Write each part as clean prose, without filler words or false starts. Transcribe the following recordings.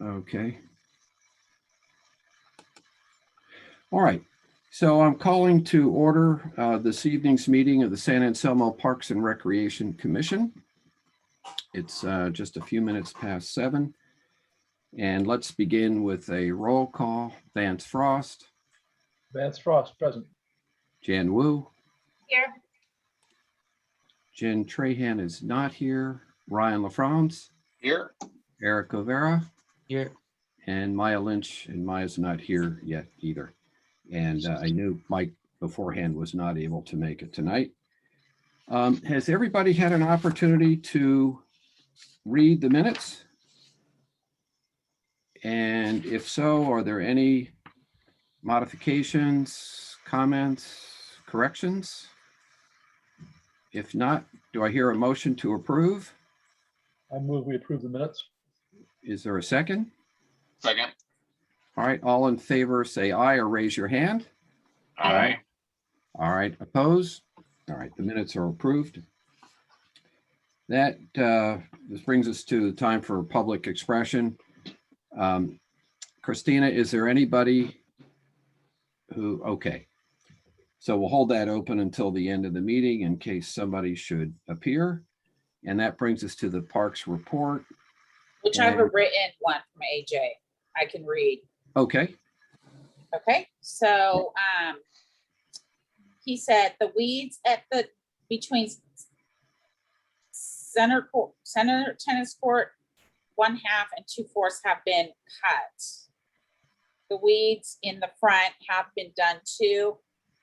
Okay. All right. So I'm calling to order this evening's meeting of the San Anselmo Parks and Recreation Commission. It's just a few minutes past 7. And let's begin with a roll call. Vance Frost. Vance Frost, present. Jan Wu. Here. Jen Trahan is not here. Ryan LaFrance. Here. Eric Overa. Here. And Maya Lynch, and Maya's not here yet either. And I knew Mike beforehand was not able to make it tonight. Has everybody had an opportunity to read the minutes? And if so, are there any modifications, comments, corrections? If not, do I hear a motion to approve? I move we approve the minutes. Is there a second? Second. All right, all in favor, say aye or raise your hand. Aye. All right, opposed? All right, the minutes are approved. That this brings us to the time for public expression. Christina, is there anybody who, okay. So we'll hold that open until the end of the meeting in case somebody should appear. And that brings us to the parks report. Which I have a written one from AJ. I can read. Okay. Okay, so he said the weeds at the between center tennis court 1/2 and 2/4 have been cut. The weeds in the front have been done too.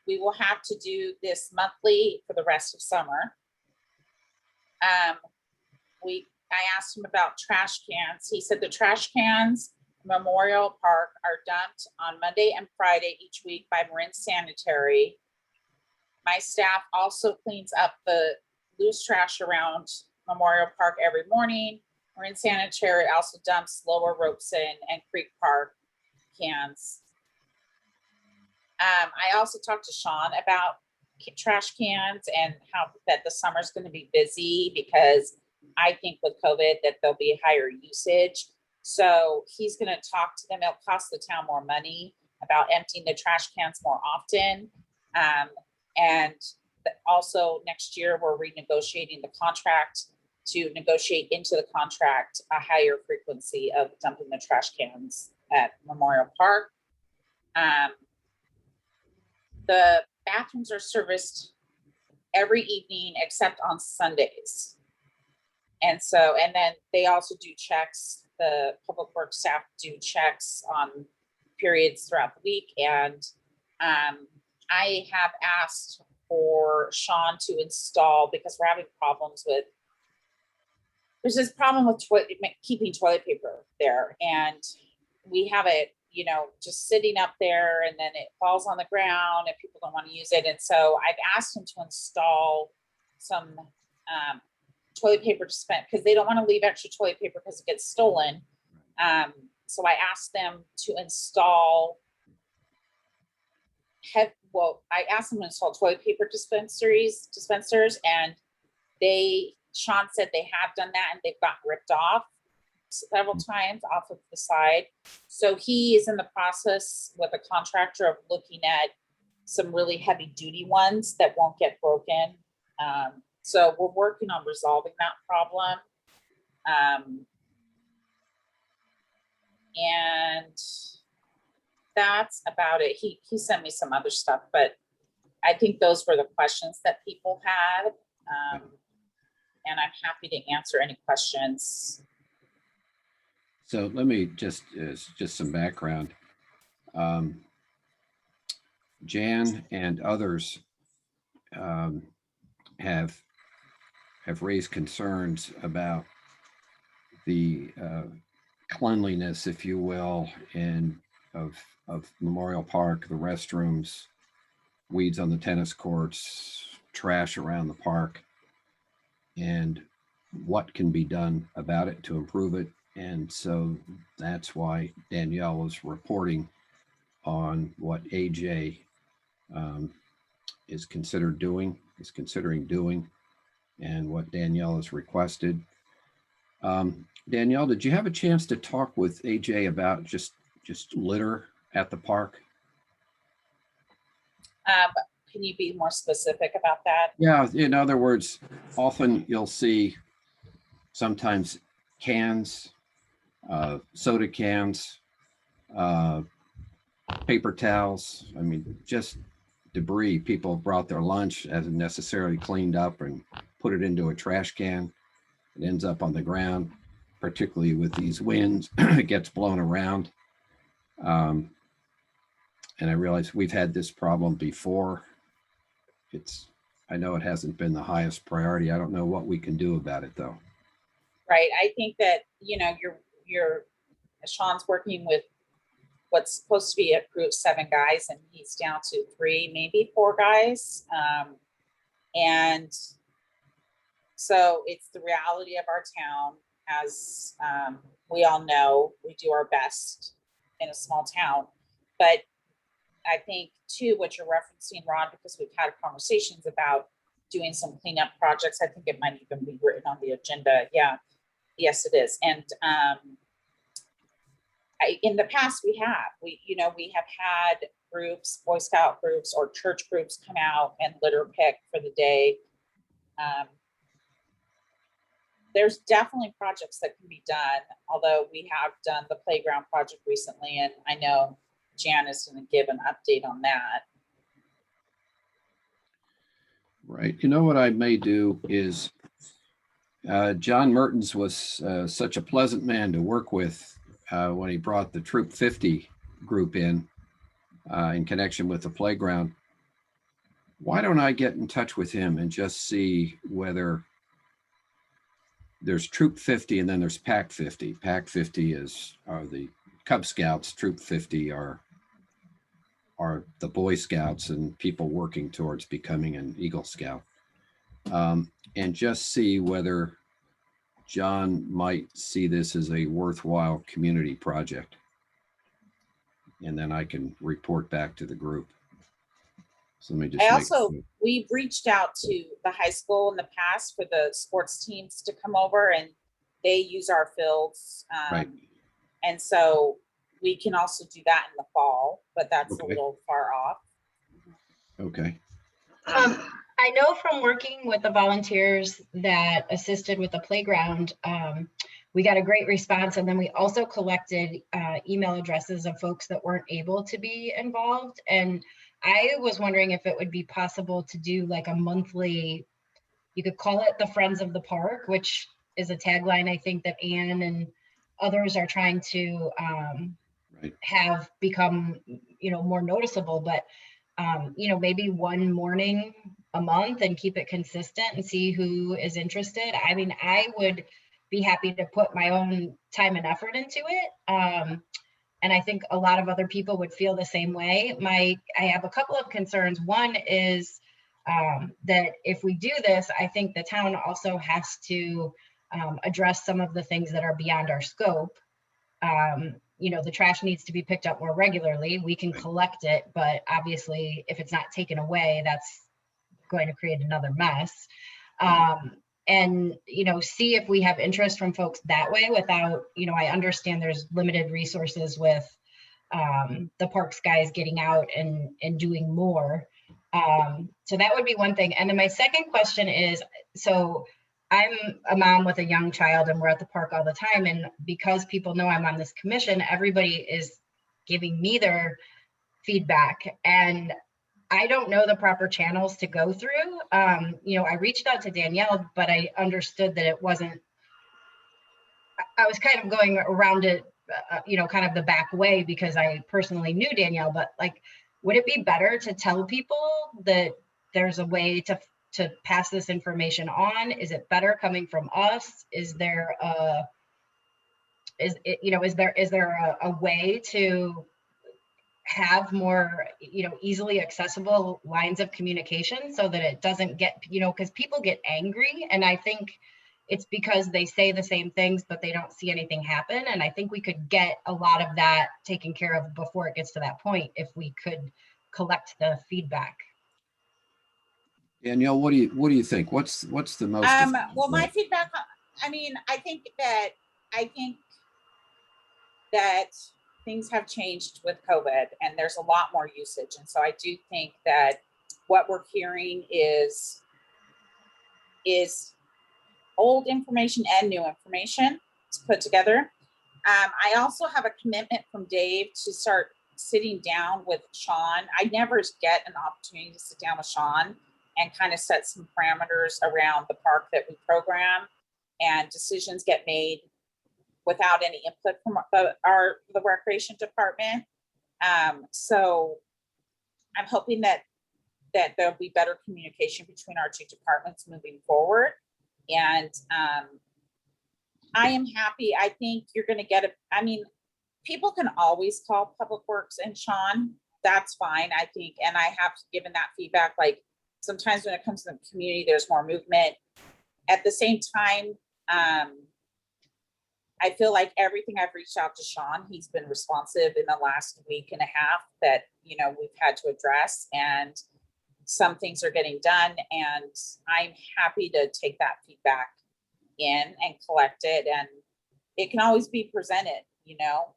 We will have to do this monthly for the rest of summer. I asked him about trash cans. He said the trash cans Memorial Park are dumped on Monday and Friday each week by Marin Sanitary. My staff also cleans up the loose trash around Memorial Park every morning. Marin Sanitary also dumps Lower Robeson and Creek Park cans. I also talked to Sean about trash cans and how that the summer's going to be busy because I think with COVID that there'll be higher usage. So he's going to talk to them. It'll cost the town more money about emptying the trash cans more often. And also next year, we're renegotiating the contract to negotiate into the contract a higher frequency of dumping the trash cans at Memorial Park. The bathrooms are serviced every evening except on Sundays. And then they also do checks. The public works staff do checks on periods throughout the week. And I have asked for Sean to install, because we're having problems with, there's this problem with keeping toilet paper there. And we have it, just sitting up there and then it falls on the ground and people don't want to use it. And so I've asked him to install some toilet paper dispenser because they don't want to leave extra toilet paper because it gets stolen. So I asked them to install I asked them to install toilet paper dispensers, and Sean said they have done that and they've gotten ripped off several times off of the side. So he is in the process with a contractor of looking at some really heavy duty ones that won't get broken. So we're working on resolving that problem. And that's about it. He sent me some other stuff, but I think those were the questions that people had. And I'm happy to answer any questions. So let me just some background. Jan and others have raised concerns about the cleanliness, if you will, of Memorial Park, the restrooms, weeds on the tennis courts, trash around the park, and what can be done about it to improve it. And so that's why Danielle is reporting on what AJ is considering doing, and what Danielle has requested. Danielle, did you have a chance to talk with AJ about just litter at the park? Can you be more specific about that? Yeah, in other words, often you'll see sometimes cans, soda cans, paper towels. I mean, just debris. People brought their lunch, hasn't necessarily cleaned up and put it into a trash can. It ends up on the ground, particularly with these winds, it gets blown around. And I realize we've had this problem before. I know it hasn't been the highest priority. I don't know what we can do about it though. Right, I think that, Sean's working with what's supposed to be a group of 7 guys, and he's down to 3, maybe 4 guys. And so it's the reality of our town. As we all know, we do our best in a small town. But I think too, what you're referencing, Ron, because we've had conversations about doing some cleanup projects. I think it might even be written on the agenda. Yeah, yes, it is. And in the past, we have had groups, Boy Scout groups or church groups come out and litter pick for the day. There's definitely projects that can be done, although we have done the playground project recently, and I know Jan is going to give an update on that. Right. You know what I may do is John Mertens was such a pleasant man to work with when he brought the Troop 50 group in connection with the playground. Why don't I get in touch with him and just see whether there's Troop 50 and then there's Pack 50. Pack 50 are the Cub Scouts. Troop 50 are the Boy Scouts and people working towards becoming an Eagle Scout. And just see whether John might see this as a worthwhile community project. And then I can report back to the group. So let me just we've reached out to the high school in the past for the sports teams to come over, and they use our fields. Right. And so we can also do that in the fall, but that's Okay. a little far off. Okay. I know from working with the volunteers that assisted with the playground, we got a great response. And then we also collected email addresses of folks that weren't able to be involved. And I was wondering if it would be possible to do like a monthly, you could call it the Friends of the Park, which is a tagline I think that Anne and others are trying to have become, more noticeable, but maybe one morning a month and keep it consistent and see who is interested. I mean, I would be happy to put my own time and effort into it. And I think a lot of other people would feel the same way. I have a couple of concerns. One is that if we do this, I think the town also has to address some of the things that are beyond our scope. The trash needs to be picked up more regularly. We can collect it, but obviously if it's not taken away, that's going to create another mess. And, see if we have interest from folks that way without, I understand there's limited resources with the parks guys getting out and doing more. So that would be one thing. And then my second question is, so I'm a mom with a young child and we're at the park all the time. And because people know I'm on this commission, everybody is giving me their feedback. And I don't know the proper channels to go through. I reached out to Danielle, but I understood that it wasn't, I was kind of going around it, kind of the back way because I personally knew Danielle, but like, would it be better to tell people that there's a way to pass this information on? Is it better coming from us? Is there a way to have more, easily accessible lines of communication so that it doesn't get, because people get angry. And I think it's because they say the same things, but they don't see anything happen. And I think we could get a lot of that taken care of before it gets to that point if we could collect the feedback. Danielle, what do you think? What's the most? Well, my feedback I mean, I think that things have changed with COVID and there's a lot more usage. And so I do think that what we're hearing is old information and new information to put together. I also have a commitment from Dave to start sitting down with Sean. I never get an opportunity to sit down with Sean and kind of set some parameters around the park that we program, and decisions get made without any input from the recreation department. So I'm hoping that there'll be better communication between our two departments moving forward. And I am happy. I think you're going to get I mean, people can always call Public Works and Sean. That's fine, I think. And I have given that feedback. Like sometimes when it comes to the community, there's more movement. At the same time, I feel like everything I've reached out to Sean, he's been responsive in the last week and a half that, you know, we've had to address, and some things are getting done. And I'm happy to take that feedback in and collect it. And it can always be presented, you know,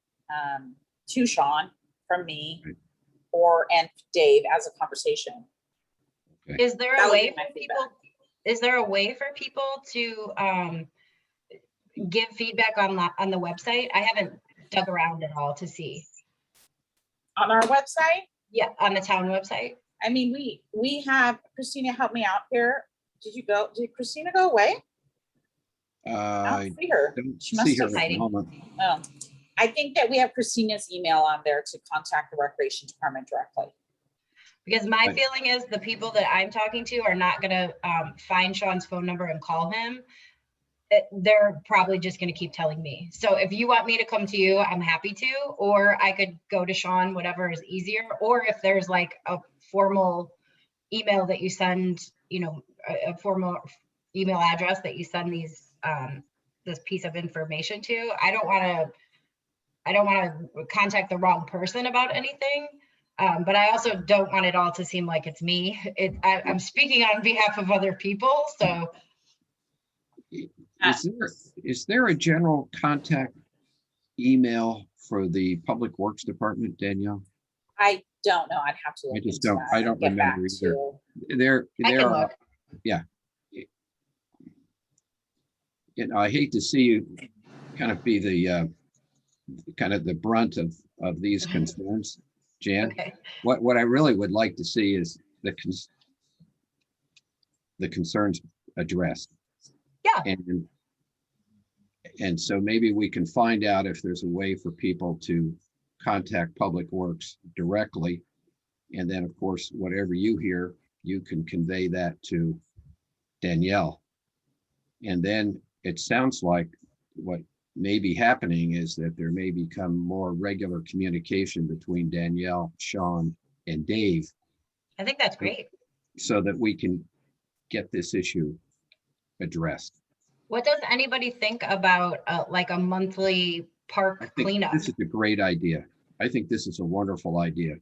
to Sean from me and Dave as a conversation. Is there That a would way be my for people to give feedback on the website? I haven't dug around at all to see. On our website? Yeah, on the town website. I mean, we have Christina help me out here. Did Christina go away? I I don't see her. don't She must see her have at the hiding. moment. Oh, I think that we have Christina's email on there to contact the recreation department directly. Because my Right. feeling is the people that I'm talking to are not gonna find Sean's phone number and call him. They're probably just gonna keep telling me. So if you want me to come to you, I'm happy to, or I could go to Sean, whatever is easier. Or if there's like a formal email that you send, you know, a formal email address that you send this piece of information to. I don't want to contact the wrong person about anything. But I also don't want it all to seem like it's me. I'm speaking on behalf of other people, so. Is there a general contact email for the Public Works Department, Danielle? I don't know. I'd have to. I look just into don't- that I and don't get remember back either. to- There I can are, look. you know, I hate to see you kind of be the kind of the brunt of these concerns, Jan. Okay. What I really would like to see is the concerns addressed. Yeah. And so maybe we can find out if there's a way for people to contact Public Works directly. And then, of course, whatever you hear, you can convey that to Danielle. And then it sounds like what may be happening is that there may become more regular communication between Danielle, Sean, and Dave, I think that's great. so that we can get this issue addressed. What does anybody think about like a monthly I park think cleanup? this is a great idea. I think this is a wonderful idea.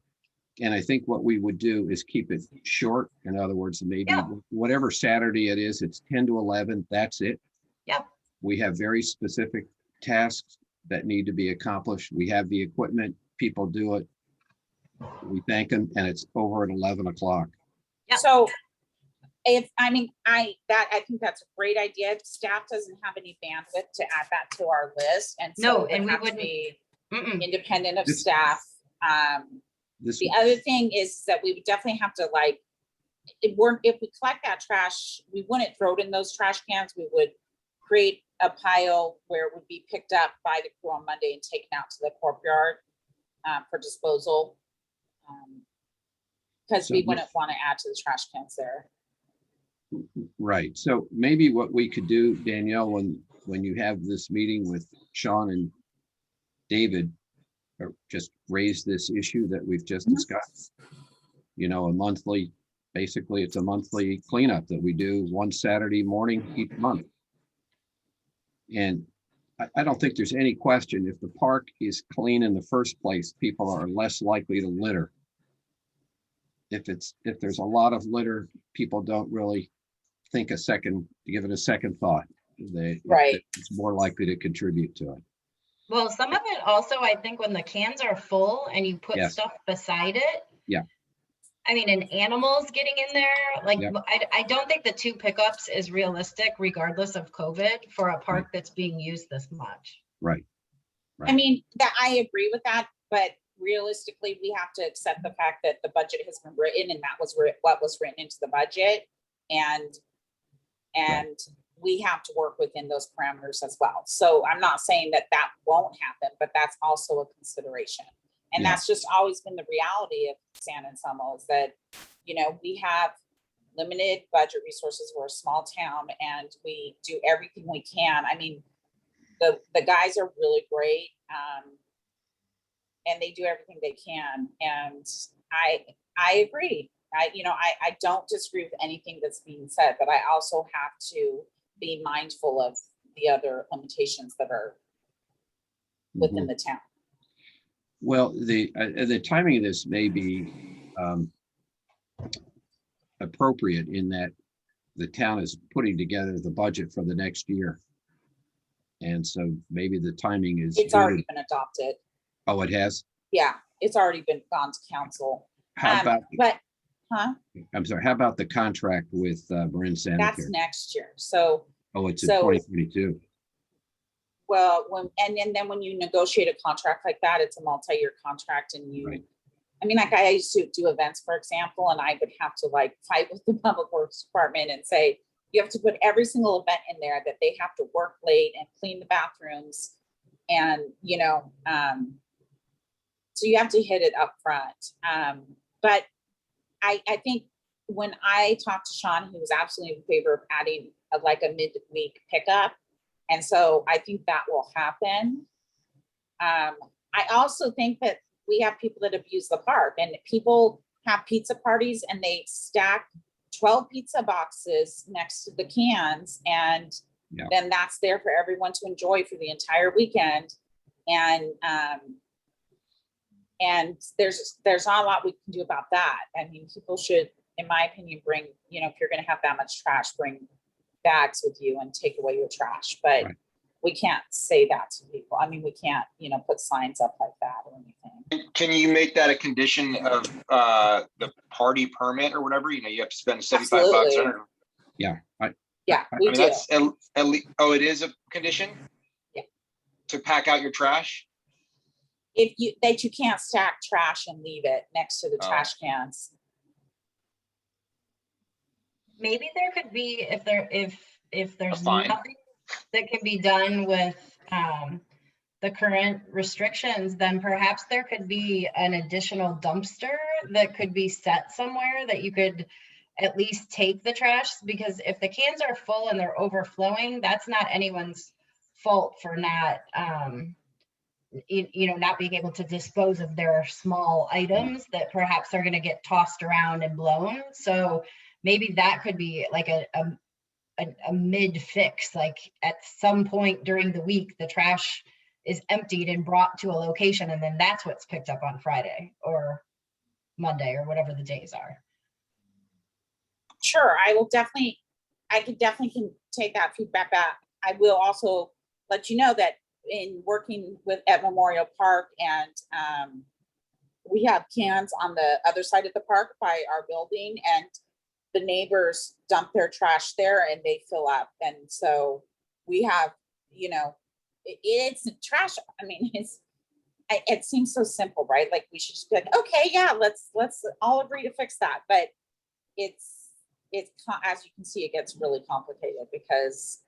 And I think what we would do is keep it short. In other words, maybe Yeah. whatever Saturday it is, it's 10 to 11, that's it. Yeah. We have very specific tasks that need to be accomplished. We have the equipment, people do it. We thank them, and it's over at 11 o'clock. Yeah. So I think that's a great idea. Staff doesn't have any bandwidth to add that to our list. And so No, it and would we have to wouldn't- be Mm-mm. independent of This- staff. This, The other thing is that we would definitely have to if we collect that trash, we wouldn't throw it in those trash cans. We would create a pile where it would be picked up by the crew on Monday and taken out to the courtyard for disposal. Because we So- wouldn't want to add to the trash cans there. right. So maybe what we could do, Danielle, when you have this meeting with Sean and David, or just raise this issue that we've just discussed. You know, basically it's a monthly cleanup that we do one Saturday morning each month. And I don't think there's any question, if the park is clean in the first place, people are less likely to litter. If there's a lot of litter, people don't really give it a second thought. Right. it's more likely to contribute to it. Well, some of it also, I think when the cans are full and you put Yes. stuff beside it. Yeah. I mean, and animals getting in there, like, Yep. I don't think the 2 pickups is realistic regardless of COVID for a park that's being used this much. Right. I mean, that I agree with that, but realistically, we have to accept the fact that the budget has been written and that was what was written into the budget. And we have to work within those parameters as well. So I'm not saying that that won't happen, but that's also a consideration. And Yeah. that's just always been the reality of San Anselmo is that, you know, we have limited budget resources. We're a small town and we do everything we can. I mean, the guys are really great. And they do everything they can. And I agree. I don't disagree with anything that's being said, but I also have to be mindful of the other limitations that are within the town. Well, the timing of this may be appropriate in that the town is putting together the budget for the next year. And so maybe the timing is. It's already been adopted. Oh, it has? Yeah, it's already been gone to council. How about, I'm sorry, how about the contract with Marin That's Sanitary? next year. So, Oh, it's in so- 2022. well, and then when you negotiate a contract like that, it's a multi-year contract and you, Right. I mean, like I used to do events, for example, and I would have to like fight with the public works department and say, you have to put every single event in there that they have to work late and clean the bathrooms. And, so you have to hit it up front. But I think when I talked to Sean, he was absolutely in favor of adding like a midweek pickup. And so I think that will happen. I also think that we have people that abuse the park and people have pizza parties and they stack 12 pizza boxes next to the cans. And Yeah. then that's there for everyone to enjoy for the entire weekend. And there's not a lot we can do about that. I mean, people should, in my opinion, bring, if you're going to have that much trash, bring bags with you and take away your trash. But Right. we can't say that to people. I mean, we can't, put signs up like that or anything. Can you make that a condition of the party permit or whatever? You have to spend $75. Absolutely. Yeah. Yeah, I we I mean, do. that's at least, oh, it is a condition? Yeah. To pack out your trash? That you can't stack trash and leave it next to the Oh. trash cans. Maybe there could be, if there's fine. nothing that can be done with the current restrictions, then perhaps there could be an additional dumpster that could be set somewhere that you could at least take the trash, because if the cans are full and they're overflowing, that's not anyone's fault for not not being able to dispose of their small items that perhaps are going to get tossed around and blown. So maybe that could be like a mid fix, like at some point during the week, the trash is emptied and brought to a location, and then that's what's picked up on Friday or Monday or whatever the days are. Sure, I could definitely can take that feedback back. I will also let you know that in working at Memorial Park and we have cans on the other side of the park by our building, and the neighbors dump their trash there and they fill up. And so we have, it's trash. I mean, it seems so simple, right? Like we should just be like, okay, yeah, let's all agree to fix that. But it's as you can see, it gets really complicated because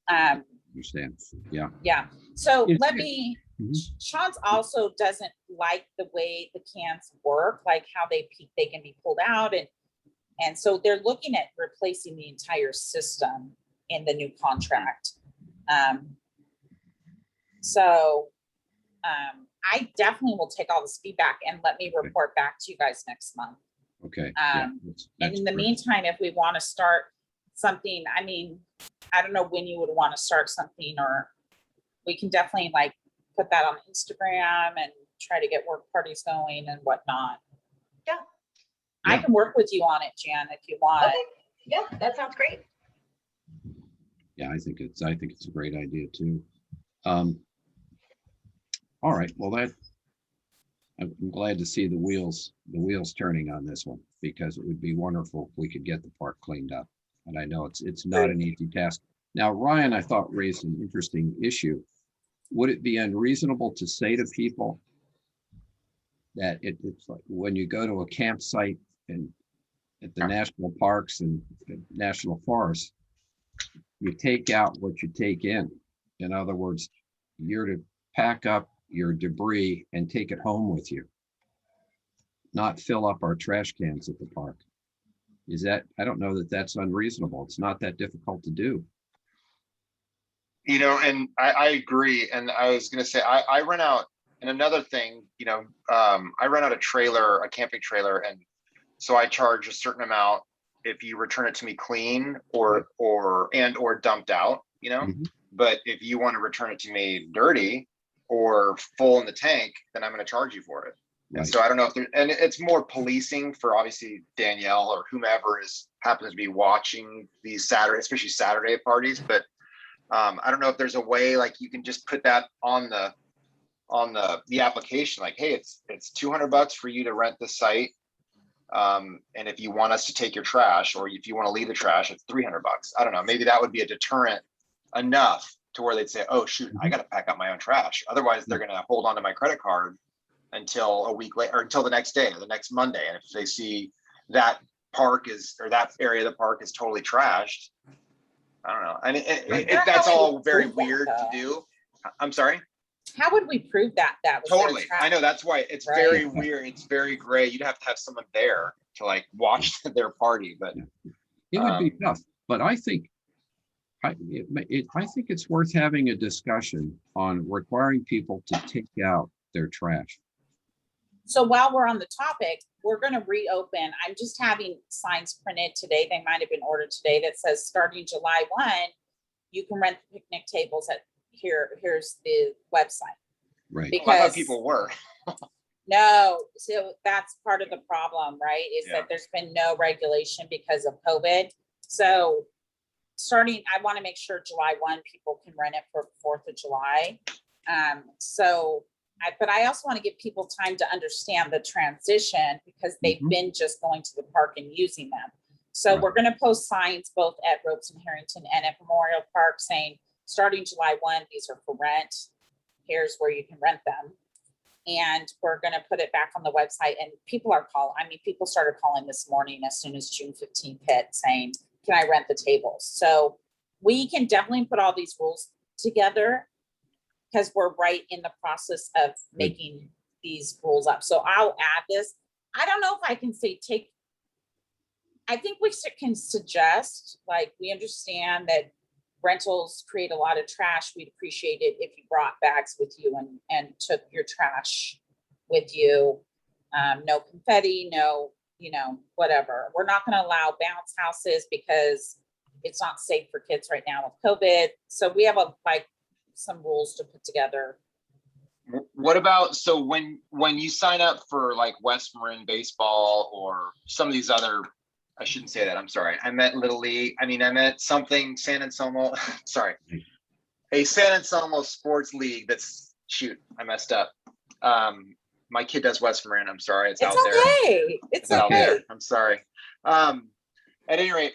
Understand. Yeah. yeah. So It's- let me, Mhm. Sean's also doesn't like the way the cans work, like how they can be pulled out. And so they're looking at replacing the entire system in the new contract. I definitely will take all this feedback and let me report back to you guys next month. Okay. And That's in the great. meantime, if we want to start something, I mean, I don't know when you would want to start something, or we can definitely like put that on Instagram and try to get work parties going and whatnot. Yeah. I Yeah. can work with you on it, Jan, if you want. Okay. Yeah, that sounds great. Yeah, I think it's a great idea too. All right, well, I'm glad to see the wheels turning on this one, because it would be wonderful if we could get the park cleaned up. And I know it's not an easy task. Now, Ryan, I thought raised an interesting issue. Would it be unreasonable to say to people that it's like when you go to a campsite and at the national parks and national forests, you take out what you take in. In other words, you're to pack up your debris and take it home with you, not fill up our trash cans at the park. Is that, I don't know that that's unreasonable. It's not that difficult to do. You know, and I agree. And I was going to say, I rent out, and another thing, you know, I rent out a camping trailer. And so I charge a certain amount if you return it to me clean or dumped out, you know, Mhm. but if you want to return it to me dirty or full in the tank, then I'm going to charge you for it. And Right. so I don't know if there, and it's more policing for obviously Danielle or whomever happens to be watching these Saturday, especially Saturday parties. But I don't know if there's a way like you can just put that on the application, like, hey, it's $200 for you to rent the site. And if you want us to take your trash, or if you want to leave the trash, it's $300. I don't know. Maybe that would be a deterrent enough to where they'd say, oh shoot, I got to pack up my own trash. Otherwise they're going to hold on to my credit card until a week later, or until the next day or the next Monday. And if they see that that area of the park is totally trashed, I don't know. And that's all very weird to do. I'm sorry. How would we prove that was their Totally. trash? I know, that's why it's Right. very weird. It's very gray. You'd have to have someone there to like watch their party, but It would be tough, but I think I think it's worth having a discussion on requiring people to take out their trash. So while we're on the topic, we're going to reopen. I'm just having signs printed today. They might have been ordered today that says starting July 1, you can rent the picnic tables at here's the website. Right. Because I thought people were. No, so that's part of the problem, right? Is Yeah. that there's been no regulation because of COVID. So starting, I want to make sure July 1, people can rent it for 4th of July. But I also want to give people time to understand the transition because they've Mhm. been just going to the park and using them. So Right. we're going to post signs both at Ropes and Harrington and at Memorial Park saying, starting July 1, these are for rent. Here's where you can rent them. And we're going to put it back on the website, and people are calling. I mean, people started calling this morning as soon as June 15th hit saying, can I rent the tables? So we can definitely put all these rules together because we're right in the process of making these rules up. So I'll add this. I don't know if I can say I think we can suggest, like, we understand that rentals create a lot of trash. We'd appreciate it if you brought bags with you and took your trash with you. No confetti, no, whatever. We're not going to allow bounce houses because it's not safe for kids right now with COVID. So we have some rules to put together. What about, so when you sign up for like West Marin baseball or some of these other, I shouldn't say that, I'm sorry. I meant Little League. I meant something, San Anselmo, sorry. A San Anselmo sports league shoot, I messed up. My kid does West Marin, I'm sorry, it's out there. Okay. It's Out okay. there, I'm sorry. At any rate,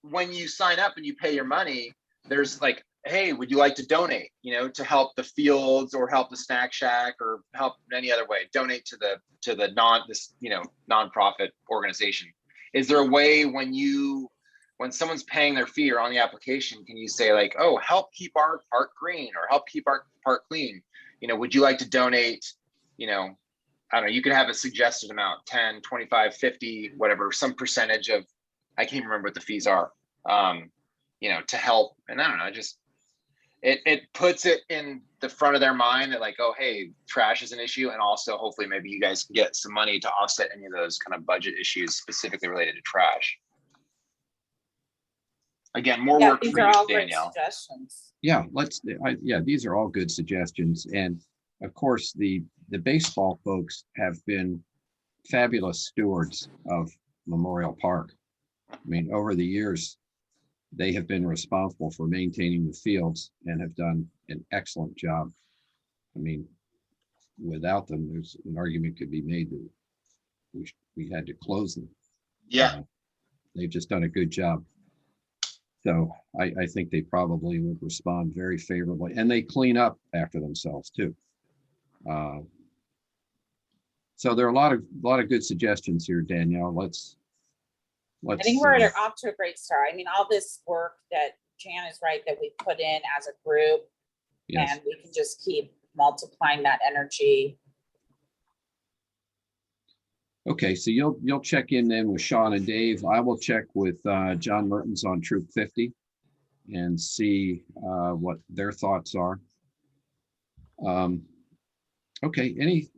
when you sign up and you pay your money, there's like, hey, would you like to donate, to help the fields or help the snack shack or help in any other way, donate to the nonprofit organization. Is there a way when someone's paying their fee or on the application, can you say like, oh, help keep our park green or help keep our park clean? Would you like to donate, I don't know, you could have a suggested amount, 10, 25, 50, whatever, some percentage of, I can't remember what the fees are, to help. And I don't know, just, it puts it in the front of their mind that like, oh, hey, trash is an issue. And also hopefully maybe you guys can get some money to offset any of those kind of budget issues specifically related to trash. Again, more Yeah, work these for are you, all great Danielle. suggestions. Yeah, these are all good suggestions. And of course, the baseball folks have been fabulous stewards of Memorial Park. I mean, over the years, they have been responsible for maintaining the fields and have done an excellent job. I mean, without them, there's an argument could be made that we had to close them. Yeah, They've just done a good job. So I think they probably would respond very favorably, and they clean up after themselves too. So there are a lot of good suggestions here, Danielle. Let's. I think we're off to a great start. I mean, all this work that Jan is right, that we put in as a group, Yes. and we can just keep multiplying that energy. Okay, so you'll check in then with Sean and Dave. I will check with John Mertens on Troop 50 and see what their thoughts are. Okay,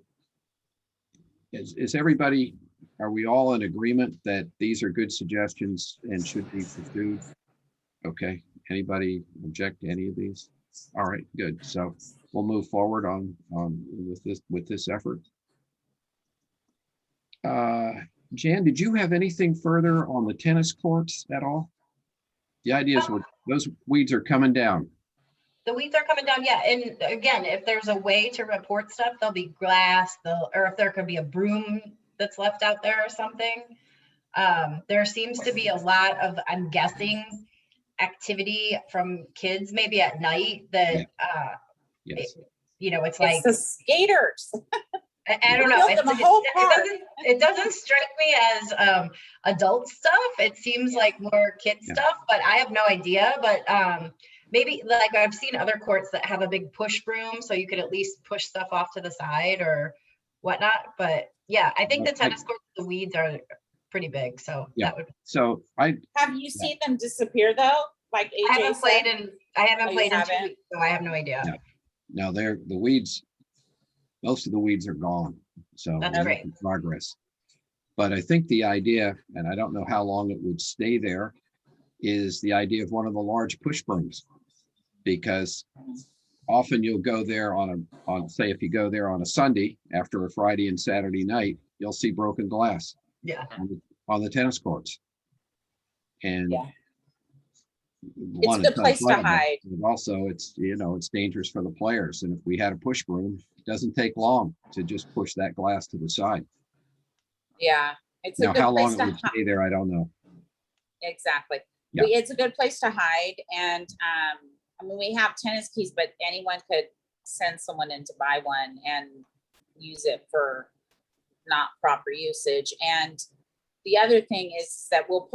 is everybody, are we all in agreement that these are good suggestions and should be pursued? Okay, anybody object to any of these? All right, good. So we'll move forward on with this effort. Jan, did you have anything further on the tennis courts at all? The idea is those weeds are coming down. The weeds are coming down, yeah. And again, if there's a way to report stuff, there'll be glass, or if there could be a broom that's left out there or something. There seems to be a lot of, I'm guessing, activity from kids maybe at night that, Yes. it's like, It's the skaters. I don't know. Built them a whole park. It doesn't strike me as adult stuff. It seems like more kid stuff, but I have no idea. But maybe like I've seen other courts that have a big push broom, so you could at least push stuff off to the side or whatnot. But yeah, I think the tennis courts, the weeds are pretty big. So that would. So Have you seen them disappear though? Like AJ I haven't played in. I haven't Oh, you played in 2 haven't? weeks, so I have no idea. No. Now the weeds, most of the weeds are gone. So That's we're great. making progress. But I think the idea, and I don't know how long it would stay there, is the idea of one of the large push brooms. Because often you'll go there on say if you go there on a Sunday after a Friday and Saturday night, you'll see broken glass Yeah. on the tennis courts. And Yeah. It's a good place to unpleasant, hide. but also it's dangerous for the players. And if we had a push broom, it doesn't take long to just push that glass to the side. Yeah, it's a Now, good how place long it to would hide. stay there, I don't know. Exactly. Yeah. It's a good place to hide. And I mean, we have tennis keys, but anyone could send someone in to buy one and use it for not proper usage. And the other thing is that we'll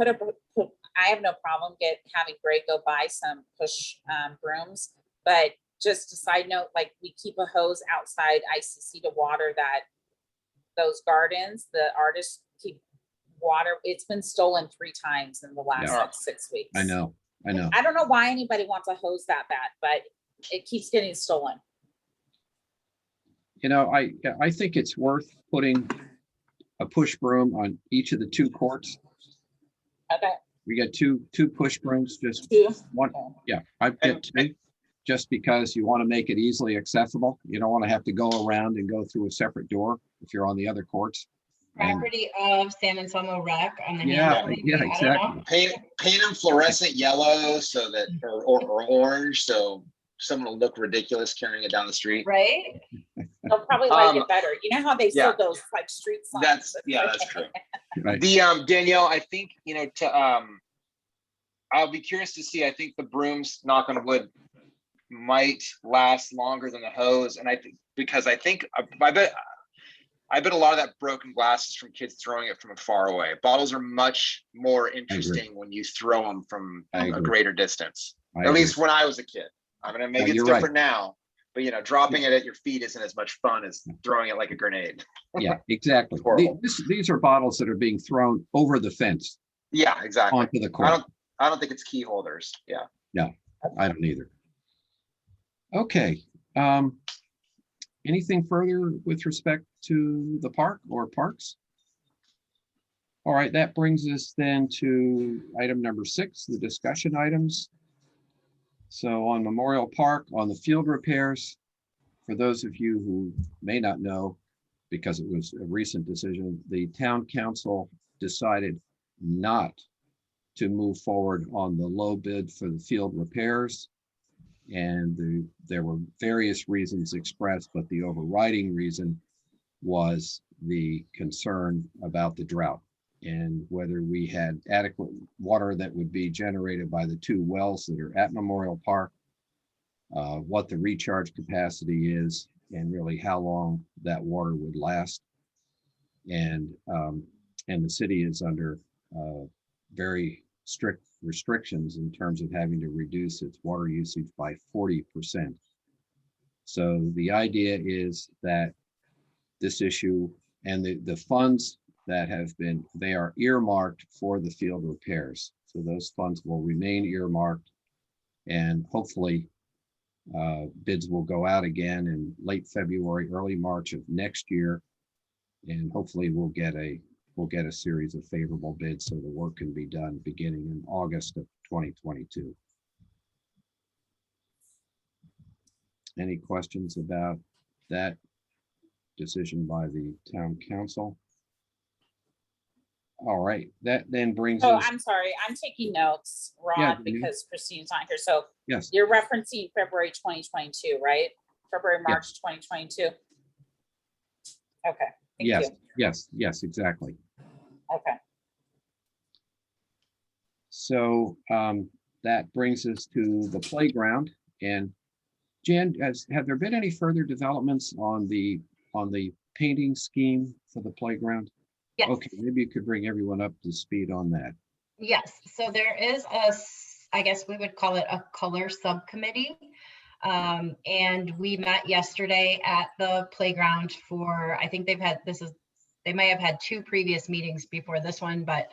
I have no problem having Greg go buy some push brooms, but just a side note, like we keep a hose outside ICC to water those gardens. The artists keep water. It's been stolen 3 times in the last Yeah. 6 weeks. I know. I don't know why anybody wants a hose that bad, but it keeps getting stolen. I think it's worth putting a push broom on each of the 2 courts. Okay. We got two push brooms, just Two. one. Yeah, I've got 2, just because you want to make it easily accessible. You don't want to have to go around and go through a separate door if you're on the other courts. And- Property of San Anselmo Rec on the Yeah, handle, maybe? yeah, I don't know. exactly. paint them fluorescent yellow so that, or orange, so someone will look ridiculous carrying it down the street. Right? They'll probably like Um, it better. You know how they yeah. sell those like street signs? That's It's true. Right. The Danielle, I think, I'll be curious to see. I think the brooms, knock on wood, might last longer than the hose. And I think I bet a lot of that broken glass is from kids throwing it from far away. Bottles are much more interesting when you throw them from I a agree. greater distance. I At agree. least when I was a kid. I mean, maybe No, it's you're right. different now, but dropping it at your feet isn't as much fun as throwing it like a grenade. Yeah, exactly. Horrible. These are bottles that are being thrown over the fence Yeah, exactly. onto the court. I don't think it's key holders. Yeah. I don't either. Okay. Anything further with respect to the park or parks? All right, that brings us then to item number 6, the discussion items. So on Memorial Park, on the field repairs, for those of you who may not know, because it was a recent decision, the town council decided not to move forward on the low bid for the field repairs. And there were various reasons expressed, but the overriding reason was the concern about the drought and whether we had adequate water that would be generated by the 2 wells that are at Memorial Park, what the recharge capacity is, and really how long that water would last. And the city is under very strict restrictions in terms of having to reduce its water usage by 40%. So the idea is that this issue and the funds that have been, they are earmarked for the field repairs. So those funds will remain earmarked, and hopefully bids will go out again in late February, early March of next year. And hopefully we'll get a series of favorable bids so the work can be done beginning in August of 2022. Any questions about that decision by the town council? All right, that then brings Oh, us, I'm sorry, I'm taking notes, Yeah, Rod, mhm. because Christine's not here. So yes, you're referencing February 2022, right? February, March 2022? Okay, thank yes, you. yes, exactly. Okay. So that brings us to the playground. And Jan, have there been any further developments on the painting scheme for the playground? Yes. Okay, maybe you could bring everyone up to speed on that. Yes, so there is I guess we would call it a color subcommittee. And we met yesterday at the playground for, I think they may have had 2 previous meetings before this one, but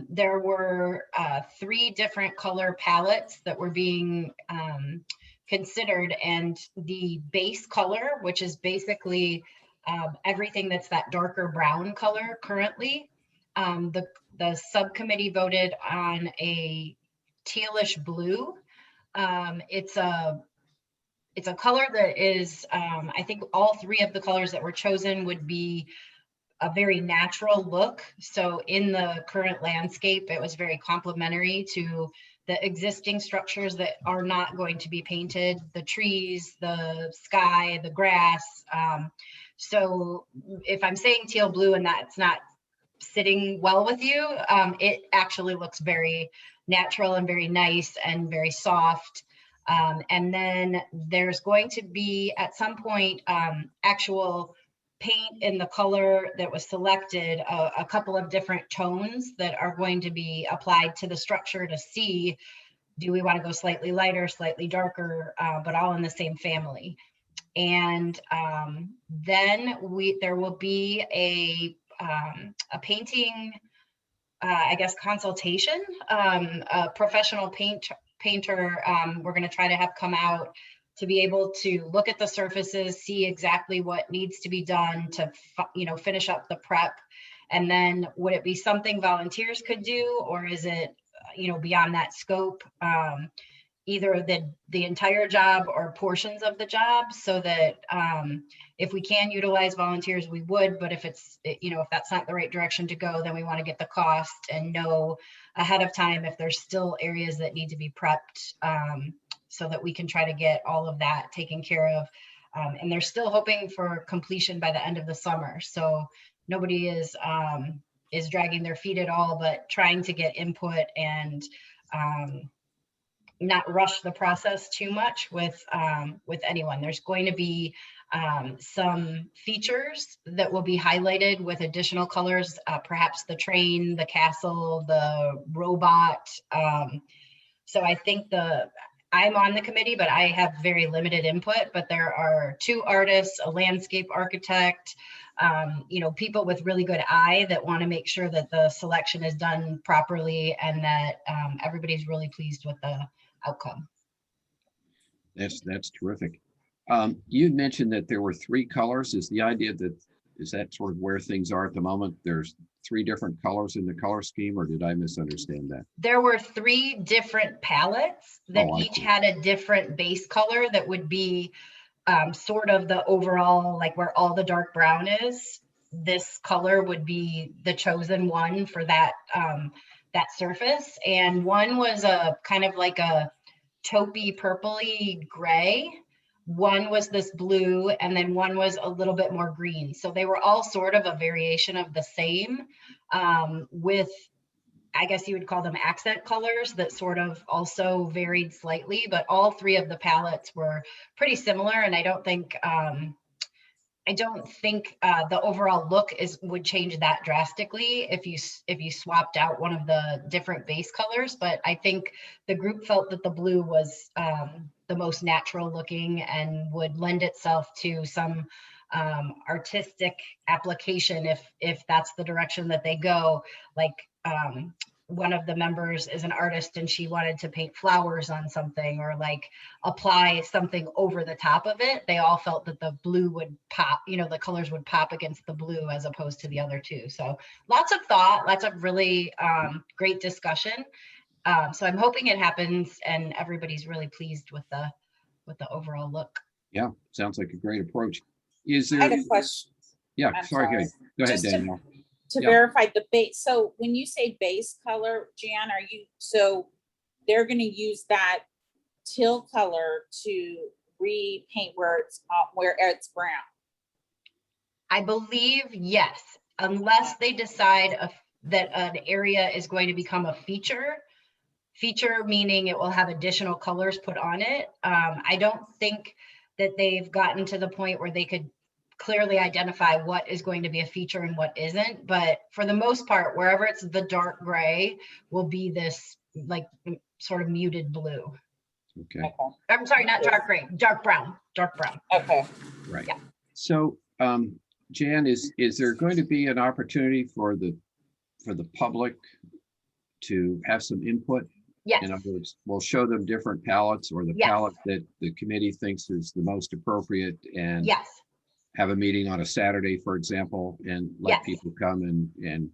there were 3 different color palettes that were being considered, and the base color, which is basically everything that's that darker brown color currently. The subcommittee voted on a tealish blue. It's a color that is, I think all 3 of the colors that were chosen would be a very natural look. So in the current landscape, it was very complementary to the existing structures that are not going to be painted, the trees, the sky, the grass. So if I'm saying teal blue and that's not sitting well with you, it actually looks very natural and very nice and very soft. And then there's going to be at some point actual paint in the color that was selected, a couple of different tones that are going to be applied to the structure to see, do we want to go slightly lighter, slightly darker, but all in the same family. And then there will be a painting, I guess, consultation, a professional painter we're going to try to have come out to be able to look at the surfaces, see exactly what needs to be done to finish up the prep. And then would it be something volunteers could do, or is it beyond that scope? Either the entire job or portions of the job, so that if we can utilize volunteers, we would. But if it's, if that's not the right direction to go, then we want to get the cost and know ahead of time if there's still areas that need to be prepped, so that we can try to get all of that taken care of. And they're still hoping for completion by the end of the summer. So nobody is dragging their feet at all, but trying to get input and not rush the process too much with anyone. There's going to be some features that will be highlighted with additional colors, perhaps the train, the castle, the robot. So I think I'm on the committee, but I have very limited input, but there are 2 artists, a landscape architect, people with really good eye that want to make sure that the selection is done properly and that everybody's really pleased with the outcome. That's terrific. You mentioned that there were 3 colors. Is that sort of where things are at the moment? There's 3 different colors in the color scheme, or did I misunderstand that? There were 3 different palettes that I each see. had a different base color that would be sort of the overall, like where all the dark brown is. This color would be the chosen one for that that surface. And one was a kind of like a taupey purpley gray. One was this blue, and then one was a little bit more green. So they were all sort of a variation of the same, with, I guess you would call them accent colors that sort of also varied slightly, but all three of the palettes were pretty similar. And I don't think the overall look would change that drastically if you swapped out one of the different base colors. But I think the group felt that the blue was the most natural looking and would lend itself to some artistic application if that's the direction that they go. Like one of the members is an artist and she wanted to paint flowers on something, or like apply something over the top of it. They all felt that the blue would pop, the colors would pop against the blue as opposed to the other two. So lots of thought, lots of really great discussion. So I'm hoping it happens and everybody's really pleased with the overall look. Yeah, sounds like a great approach. Is I there? had a question. Yeah, I'm sorry, sorry. go ahead, Just to- Danielle. To Yeah. verify the base, so when you say base color, Jan, so they're gonna use that teal color to repaint where it's brown? I believe yes, unless they decide that an area is going to become a feature. Feature meaning it will have additional colors put on it. I don't think that they've gotten to the point where they could clearly identify what is going to be a feature and what isn't. But for the most part, wherever it's the dark gray will be this like sort of muted blue. Okay, I'm sorry, not dark gray, dark brown. Okay. right. Yeah. So, Jan, is there going to be an opportunity for the public to have some input? Yes, In other words, we'll show them different palettes or the Yes. palette that the committee thinks is the most appropriate, and yes. have a meeting on a Saturday, for example, and let Yes. people come and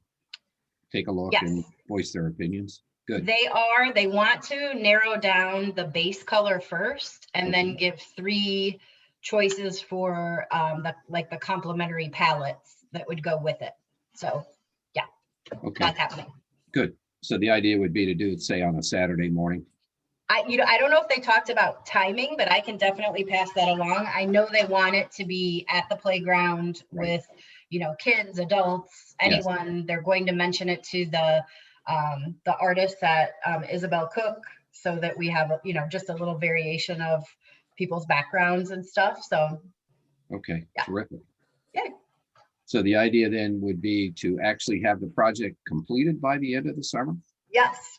take a look Yes. and voice their opinions. Good. They want to narrow down the base color first and then give 3 choices for the complementary palettes that would go with it. So Okay, that's happening. good. So the idea would be to do it, say, on a Saturday morning. I don't know if they talked about timing, but I can definitely pass that along. I know they want it to be at the playground Right. with, kids, adults, Yes. anyone. They're going to mention it to the artist at Isabel Cook, so that we have, just a little variation of people's backgrounds and stuff. So Okay, Yeah. terrific. Yeah. So the idea then would be to actually have the project completed by the end of the summer? yes,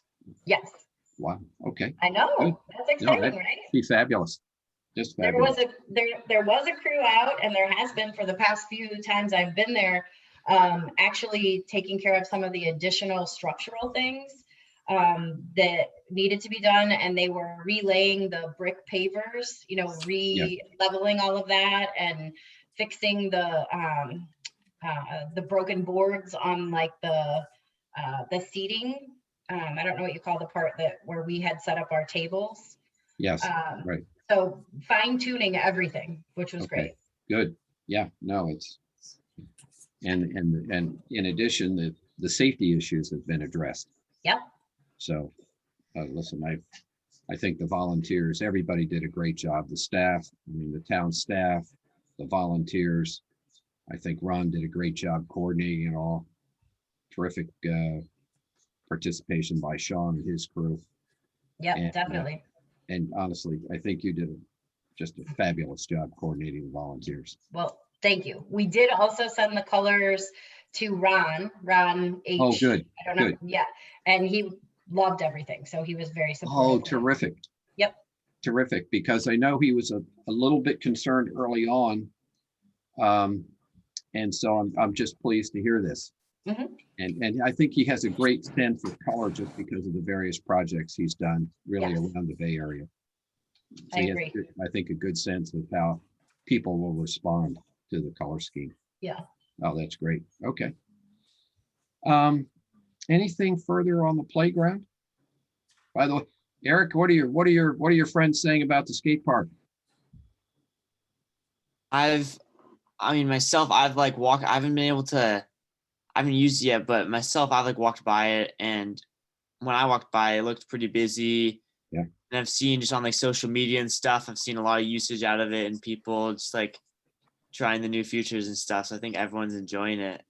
Wow, okay, I know. Good. That's exciting, right? be fabulous. Just There fabulous. was there was a crew out, and there has been for the past few times I've been there, actually taking care of some of the additional structural things that needed to be done, and they were relaying the brick pavers, re-leveling all of that and fixing the broken boards on like the seating. I don't know what you call the part where we had set up our tables. Yes, Um, right. So fine tuning everything, which was Okay. great. Good. Yeah, no, it's, and in addition, the safety issues have been addressed. Yep. So, listen, I think the volunteers, everybody did a great job. The staff, the town staff, the volunteers. I think Ron did a great job coordinating it all. Terrific participation by Sean and his crew. Yep, And, definitely. And honestly, I think you did just a fabulous job coordinating the volunteers. Well, thank you. We did also send the colors to Ron H. Oh, good. I don't know. Good. Yeah. And he loved everything. So he was very Oh, supportive. terrific. Yep. Terrific, because I know he was a little bit concerned early on. And so I'm just pleased to hear this. Mhm. And I think he has a great sense of color just because of the various projects he's done really Yes. around the Bay Area. So I he has, agree. I think, a good sense of how people will respond to the color scheme. Yeah. Oh, that's great. Okay. Anything further on the playground? By the way, Eric, what are your friends saying about the skate park? Myself, I've like walked, I haven't been able to, I haven't used it yet, but myself, I've like walked by it and when I walked by, it looked pretty busy. Yeah. And I've seen just on like social media and stuff, I've seen a lot of usage out of it and people just like trying the new features and stuff. So I think everyone's enjoying it.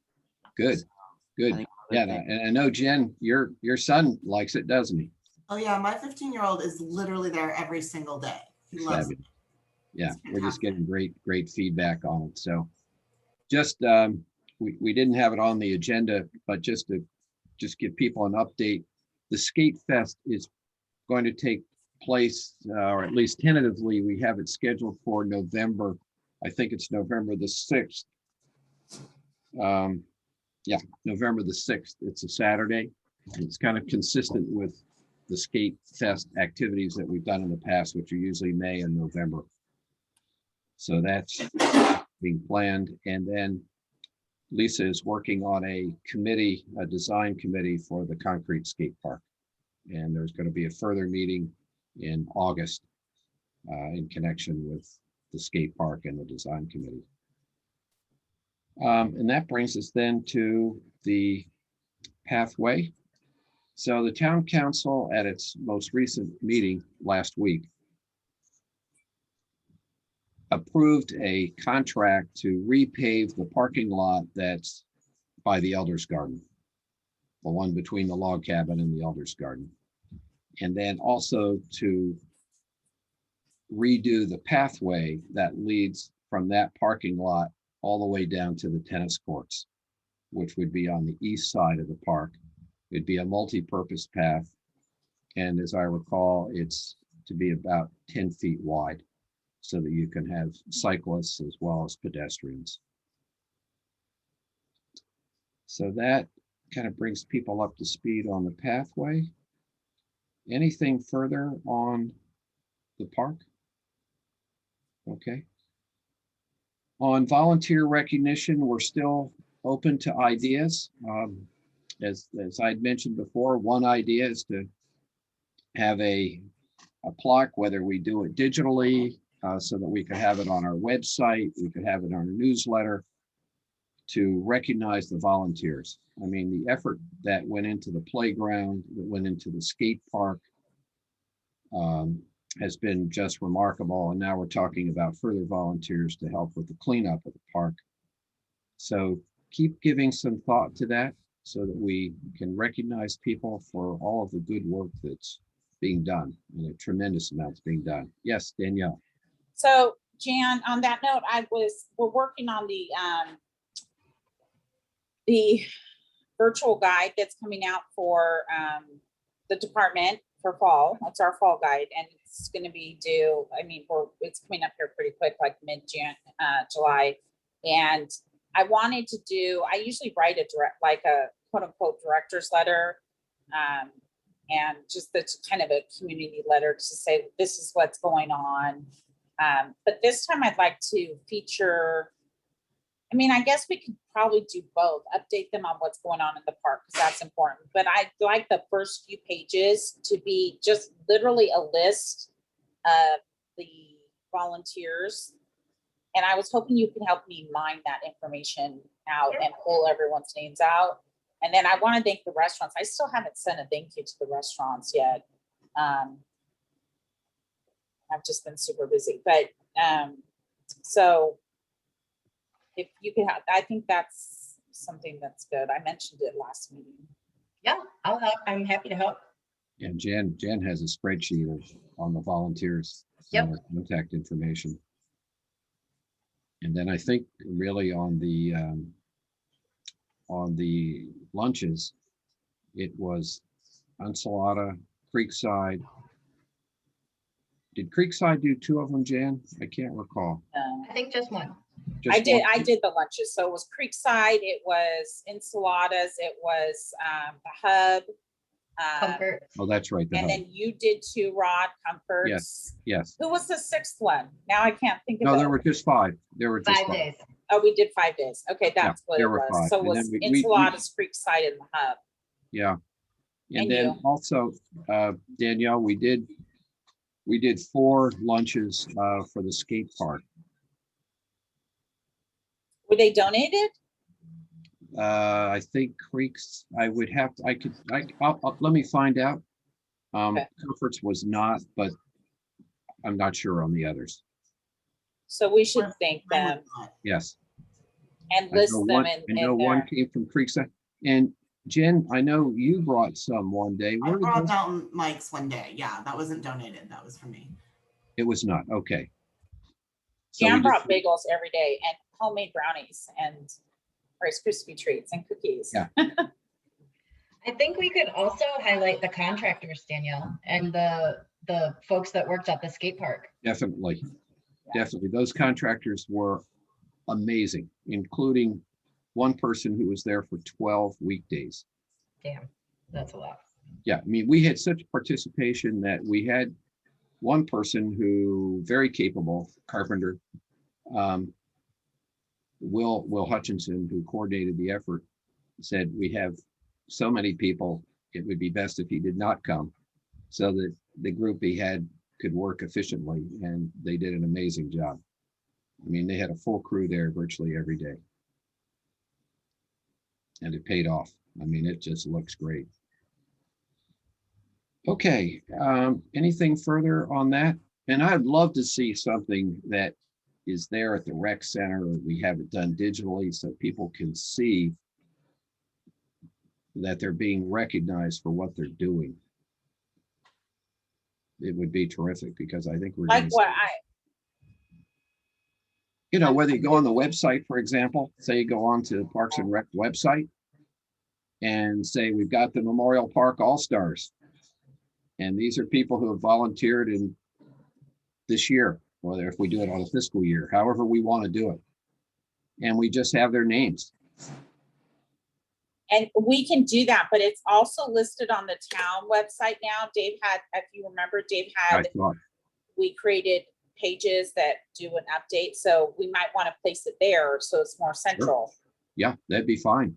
Good, I good. think Yeah, and I know Jen, your son likes it, doesn't he? Oh yeah, my 15-year-old is literally there every single day. He loves it. Fabulous. Yeah, It's we're just fantastic. getting great feedback on it. So just, we didn't have it on the agenda, but just to give people an update, the Skate Fest is going to take place, or at least tentatively, we have it scheduled for November. I think it's November the 6th. Yeah, November the 6th. It's a Saturday. It's kind of consistent with the Skate Fest activities that we've done in the past, which are usually May and November. So that's being planned. And then Lisa is working on a committee, a design committee for the concrete skate park. And there's going to be a further meeting in August in connection with the skate park and the design committee. And that brings us then to the pathway. So the town council at its most recent meeting last week approved a contract to repave the parking lot that's by the Elders Garden, the one between the log cabin and the Elders Garden. And then also to redo the pathway that leads from that parking lot all the way down to the tennis courts, which would be on the east side of the park. It'd be a multi-purpose path. And as I recall, it's to be about 10 feet wide so that you can have cyclists as well as pedestrians. So that kind of brings people up to speed on the pathway. Anything further on the park? Okay. On volunteer recognition, we're still open to ideas. As I'd mentioned before, one idea is to have a plaque, whether we do it digitally, so that we could have it on our website, we could have it on our newsletter, to recognize the volunteers. I mean, the effort that went into the playground, that went into the skate park, has been just remarkable. And now we're talking about further volunteers to help with the cleanup of the park. So keep giving some thought to that so that we can recognize people for all of the good work that's being done, and a tremendous amount being done. Yes, Danielle. So Jan, on that note, we're working on the virtual guide that's coming out for the department for fall. It's our fall guide, and it's going to be due. I mean, it's coming up here pretty quick, like July. And I wanted to do. I usually write a quote unquote director's letter, and just that's kind of a community letter to say this is what's going on. But this time, I'd like to feature. I mean, I guess we could probably do both, update them on what's going on in the park, because that's important. But I'd like the first few pages to be just literally a list of the volunteers. And I was hoping you could help me mine that information out and pull everyone's names out. And then I want to thank the restaurants. I still haven't sent a thank you to the restaurants yet. I've just been super busy, but so if you could have, I think that's something that's good. I mentioned it last meeting. Yeah, I'll help. I'm happy to help. And Jen has a spreadsheet on the volunteers. Yep. And their contact information. And then I think really on the lunches, it was Ensalada, Creekside. Did Creekside do two of them, Jan? I can't recall. I think just one. Just I did one? the lunches. So it was Creekside, it was Enchiladas, it was the Hub. Comfort. Oh, that's right. the And hub. then you did two, Rod, Comforts. Yes. Who was the sixth one? Now I can't think of No, it. there were just five. There were just 5 days. Oh, we did 5 days. Okay, that's what it there were was. 5. So it And was then we- Enchiladas, Creekside, and the Hub. Yeah. And And then you. also, Danielle, we did 4 lunches for the skate park. Were they donated? I think Creeks, I would have, let me find out. Okay. Comforts was not, but I'm not sure on the others. So we should Mine thank was them not. Yes. and I list know them one, in I know one there. came from Creekside. And Jen, I know you brought some one day. I Where did brought those- Mountain Mike's one day. Yeah, that wasn't donated. That was for me. It was not, okay. So Jan we just- brought bagels every day and homemade brownies and Rice Krispie treats and cookies. Yeah. I think we could also highlight the contractors, Danielle, and the folks that worked at the skate park. Definitely, definitely. Those contractors were amazing, including one person who was there for 12 weekdays. Damn, that's a lot. Yeah, I mean, we had such participation that we had one person who, very capable carpenter, Will Hutchinson, who coordinated the effort, said, we have so many people, it would be best if he did not come, so that the group he had could work efficiently, and they did an amazing job. I mean, they had a full crew there virtually every day. And it paid off. I mean, it just looks great. Okay, anything further on that? And I'd love to see something that is there at the rec center, or we have it done digitally so people can see that they're being recognized for what they're doing. It would be terrific, because I think we're Like gonna, what you know, whether you go on the website, for example, say you go on to the Parks and Rec website and say, we've got the Memorial Park All-Stars. And these are people who have volunteered in this year, whether if we do it on a fiscal year, however we want to do it. And we just have their names. And we can do that, but it's also listed on the town website now. Dave had, if you remember, Dave I had, thought, we created pages that do an update. So we might want to place it there so it's more central. yeah, that'd be fine.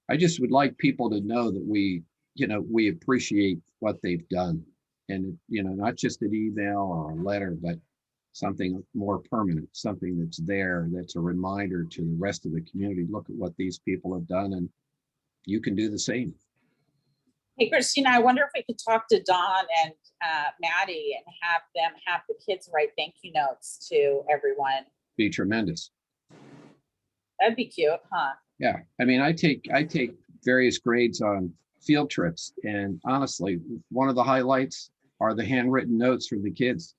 I just would like people to know that we, you know, we appreciate what they've done. And, you know, not just an email or a letter, but something more permanent, something that's there, that's a reminder to the rest of the community. Look at what these people have done, and you can do the same. Hey, Christina, I wonder if we could talk to Dawn and Maddie and have them have the kids write thank you notes to everyone. Be tremendous. That'd be cute, huh? Yeah, I mean, I take various grades on field trips, and honestly, one of the highlights are the handwritten notes from the kids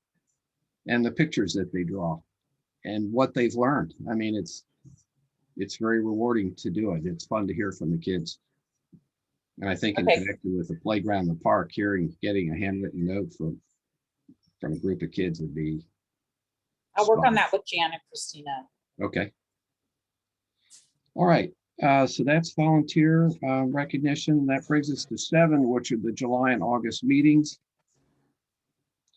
and the pictures that they draw and what they've learned. I mean, it's very rewarding to do it. It's fun to hear from the kids. And I think in Okay. connecting with the playground, the park, getting a handwritten note from a group of kids would be I'll work on Spot. that with Jan and Christina. okay. All right, so that's volunteer recognition. That brings us to 7, which are the July and August meetings.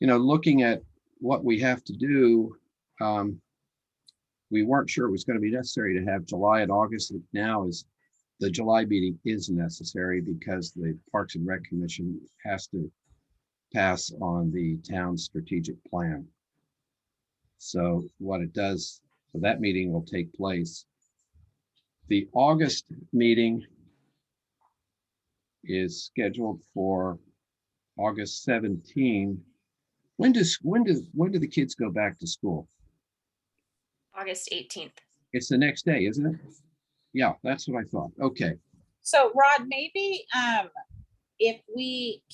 You know, looking at what we have to do, we weren't sure it was going to be necessary to have July and August. Now is the July meeting is necessary because the Parks and Rec Commission has to pass on the town's strategic plan. So what it does, so that meeting will take place. The August meeting is scheduled for August 17. When do the kids go back to school? August 18th. It's the next day, isn't it? Yeah, that's what I thought. Okay, So Rod, maybe if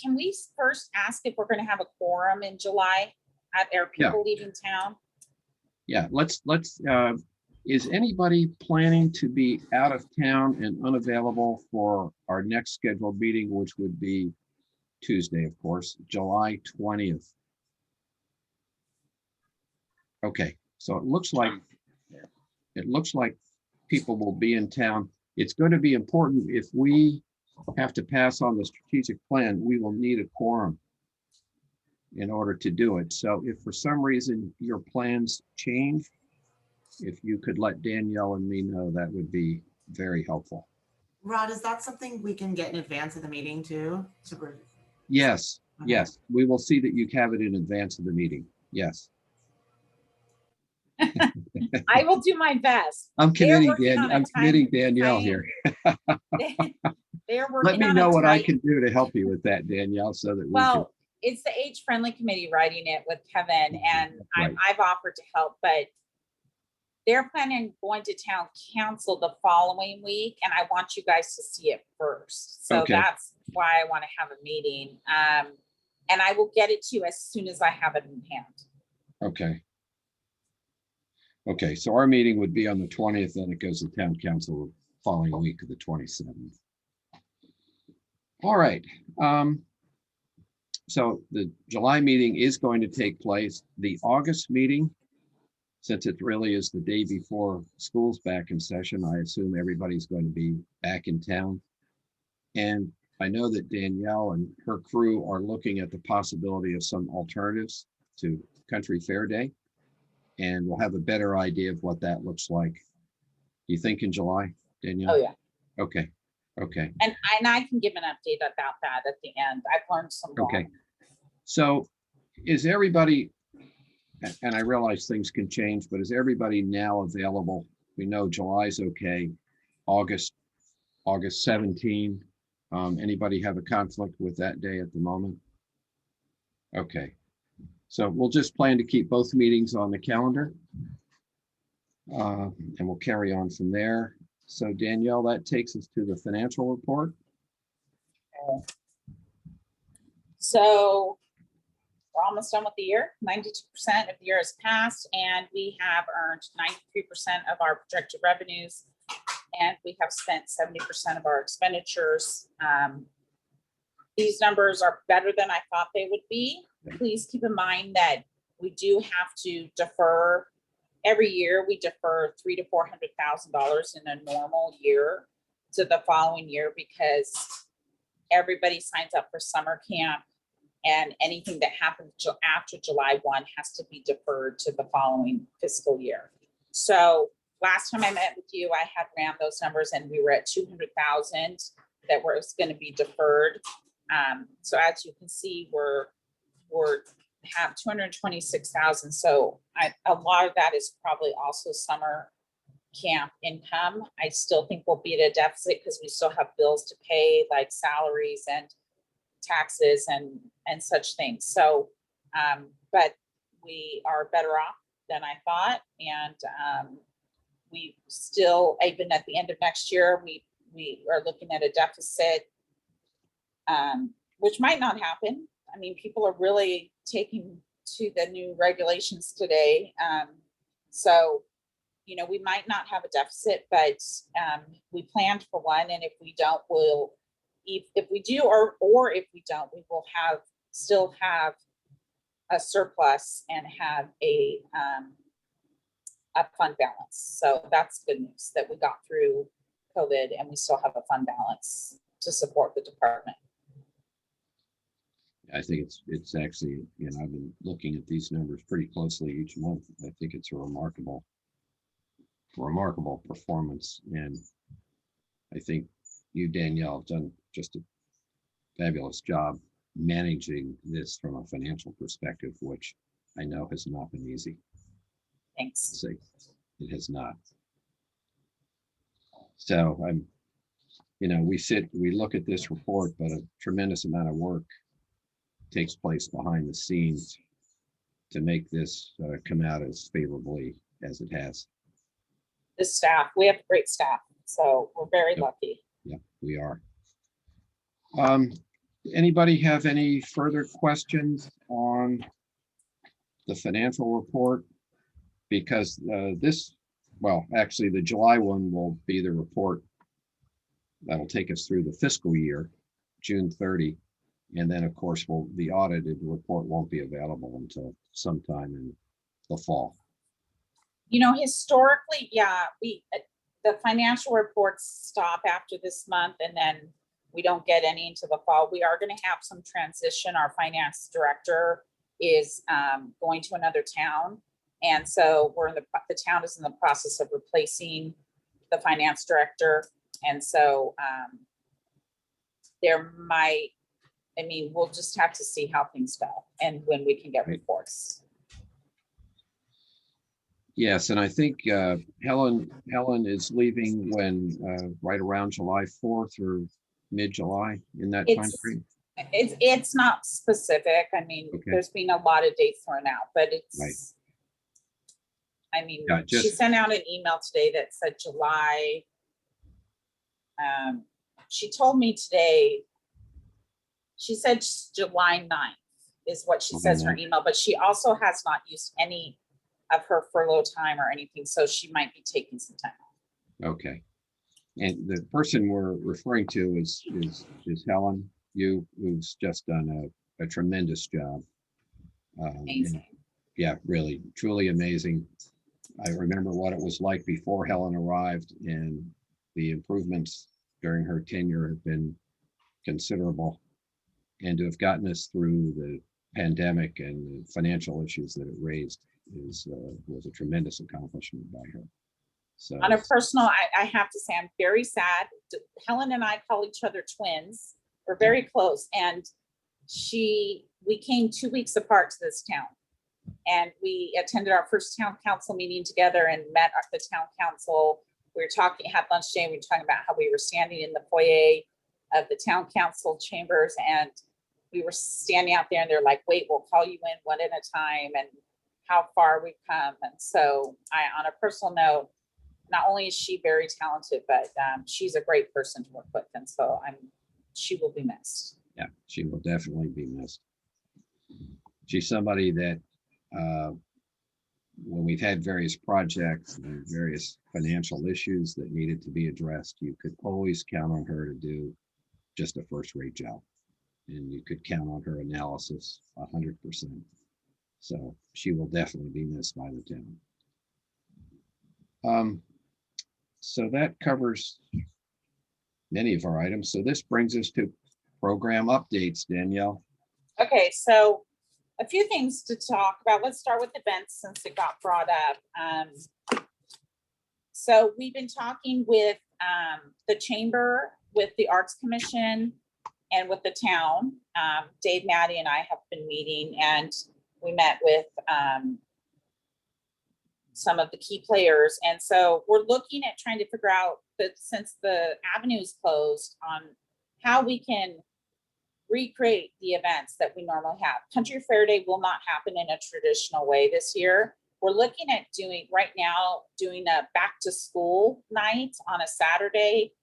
can we first ask if we're gonna have a quorum in July? Are Yeah. people leaving town? yeah, let's, is anybody planning to be out of town and unavailable for our next scheduled meeting, which would be Tuesday, of course, July 20th? Okay, so it looks like people will be in town. It's going to be important if we have to pass on the strategic plan, we will need a quorum in order to do it. So if for some reason your plans change, if you could let Danielle and me know, that would be very helpful. Rod, is that something we can get in advance of the meeting too? Yes, Okay. yes, we will see that you have it in advance of the meeting. Yes. I will do my best. I'm They are committing, working on a I'm time- committing Danielle time- here. They are Let working me on know a what I tight- can do to help you with that, Danielle, so that we can. Well, it's the age-friendly committee writing it with Kevin, and Right. I've offered to help, but they're planning on going to town council the following week, and I want you guys to see it first. So Okay. that's why I want to have a meeting. And I will get it to you as soon as I have it in hand. Okay. Okay, so our meeting would be on the 20th, then it goes to town council the following week of the 27th. All right. So the July meeting is going to take place. The August meeting, since it really is the day before school's back in session, I assume everybody's going to be back in town. And I know that Danielle and her crew are looking at the possibility of some alternatives to Country Fair Day. And we'll have a better idea of what that looks like. Do you think in July, Danielle? Oh, yeah. Okay, okay, And I can give an update about that at the end. I've learned some more. okay. So is everybody, and I realize things can change, but is everybody now available? We know July's okay, August 17. Anybody have a conflict with that day at the moment? Okay, so we'll just plan to keep both meetings on the calendar. And we'll carry on from there. So Danielle, that takes us to the financial report. So we're almost done with the year. 92% of the year has passed, and we have earned 93% of our projected revenues, and we have spent 70% of our expenditures. These numbers are better than I thought they would be. Please keep in mind that we do have to defer. Every year, we defer $300,000 to $400,000 in a normal year to the following year because everybody signs up for summer camp, and anything that happens after July 1 has to be deferred to the following fiscal year. So last time I met with you, I had ran those numbers, and we were at 200,000 that was going to be deferred. So as you can see, we're have 226,000. So a lot of that is probably also summer camp income. I still think we'll be at a deficit because we still have bills to pay, like salaries and taxes and such things. So, but we are better off than I thought. And we still, even at the end of next year, we are looking at a deficit, which might not happen. I mean, people are really taking to the new regulations today. So, you know, we might not have a deficit, but we planned for one. And if we don't, we'll, if we do, or if we don't, we will still have a surplus and have a fund balance. So that's good news that we got through COVID and we still have a fund balance to support the department. I think it's actually, you know, I've been looking at these numbers pretty closely each month. I think it's a remarkable performance. And I think you, Danielle, have done just a fabulous job managing this from a financial perspective, which I know has not been easy. Thanks. Say it has not. So I'm, you know, we look at this report, but a tremendous amount of work takes place behind the scenes to make this come out as favorably as it has. The staff, we have great staff, so we're very Yep. lucky. Yeah, we are. Anybody have any further questions on the financial report? Because well, actually, the July one will be the report that'll take us through the fiscal year, June 30. And then, of course, the audited report won't be available until sometime in the fall. You know, historically, yeah, the financial reports stop after this month and then we don't get any into the fall. We are going to have some transition. Our finance director is going to another town. And so the town is in the process of replacing the finance director. And so we'll just have to see how things go and when we can get Right. reports. Yes, and I think Helen is leaving when right around July 4th or mid-July, in that time It's, frame. it's not specific. I mean, Okay. there's been a lot of dates thrown out, but Right. it's, I mean, Yeah, she just sent out an email today that said July. She told me today, she said July 9th is what she says in her email, but she also has not used any of her furlough time or anything, so she might be taking some time off. okay. And the person we're referring to is Helen, who's just done a tremendous job. And Amazing. yeah, really, truly amazing. I remember what it was like before Helen arrived, and the improvements during her tenure have been considerable. And to have gotten us through the pandemic and the financial issues that it raised was a tremendous accomplishment by her. So On a personal, I have to say, I'm very sad. Helen and I call each other twins. We're very close. And we came 2 weeks apart to this town. And we attended our first town council meeting together and met the town council. We were talking, had lunch today. We were talking about how we were standing in the foyer of the town council chambers, and we were standing out there and they're like, wait, we'll call you in one at a time, and how far we've come. And so on a personal note, not only is she very talented, but she's a great person to work with. And so she will be missed. yeah, she will definitely be missed. She's somebody that when we've had various projects and various financial issues that needed to be addressed, you could always count on her to do just a first-rate job. And you could count on her analysis 100%. So she will definitely be missed by the town. So that covers many of our items. So this brings us to program updates, Danielle. Okay, so a few things to talk about. Let's start with events since it got brought up. So we've been talking with the chamber, with the Arts Commission, and with the town. Dave, Maddie, and I have been meeting, and we met with some of the key players. And so we're looking at trying to figure out that since the avenue is closed, on how we can recreate the events that we normally have. Country Fair Day will not happen in a traditional way this year. We're looking at doing a back to school night on a Saturday,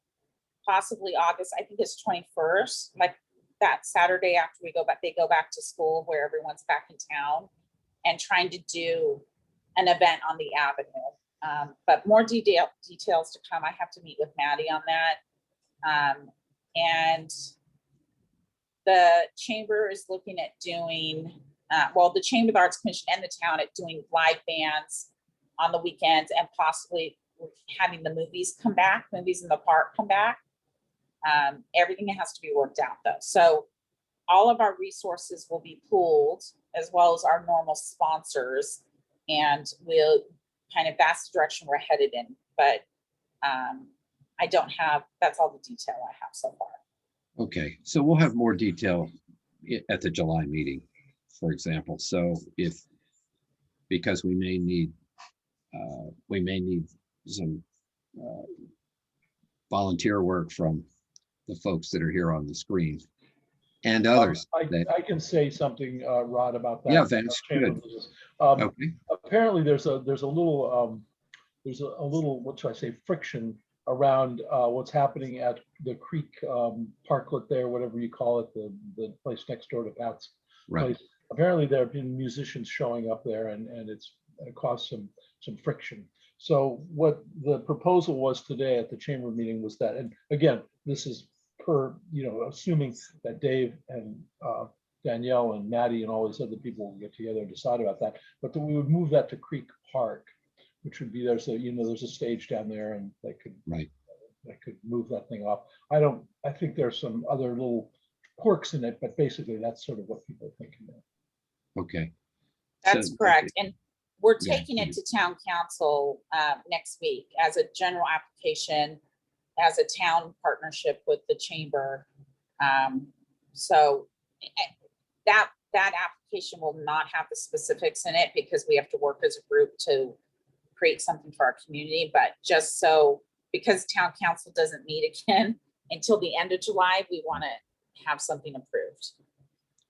possibly August, I think it's 21st, like that Saturday after they go back to school where everyone's back in town, and trying to do an event on the avenue. But more details to come. I have to meet with Maddie on that. And the chamber is looking at doing, the Chamber of the Arts Commission and the town at doing live bands on the weekends, and possibly having the movies in the park come back. Everything has to be worked out though. So all of our resources will be pooled, as well as our normal sponsors, and that's the direction we're headed in. But that's all the detail I have so far. Okay, so we'll have more detail at the July meeting, for example. So because we may need some volunteer work from the folks that are here on the screen and others. I can say something, Rod, about that. Yeah, that's good. Okay. Apparently there's a little, what should I say, friction around what's happening at the Creek Parklet there, whatever you call it, the place next door to Pat's place. Apparently there have been musicians showing up there, and it's caused some friction. So what the proposal was today at the chamber meeting was that, and again, this is assuming that Dave and Danielle and Maddie and all these other people will get together and decide about that, but that we would move that to Creek Park, which would be there. So, there's a stage down there, and they could move that thing off. I think there's some other little quirks in it, but basically that's sort of what people are thinking of. Okay. That's correct. And we're taking it to town council next week as a general application, as a town partnership with the chamber. So that application will not have the specifics in it, because we have to work as a group to create something for our community, but just so, because town council doesn't meet again until the end of July, we want to have something approved.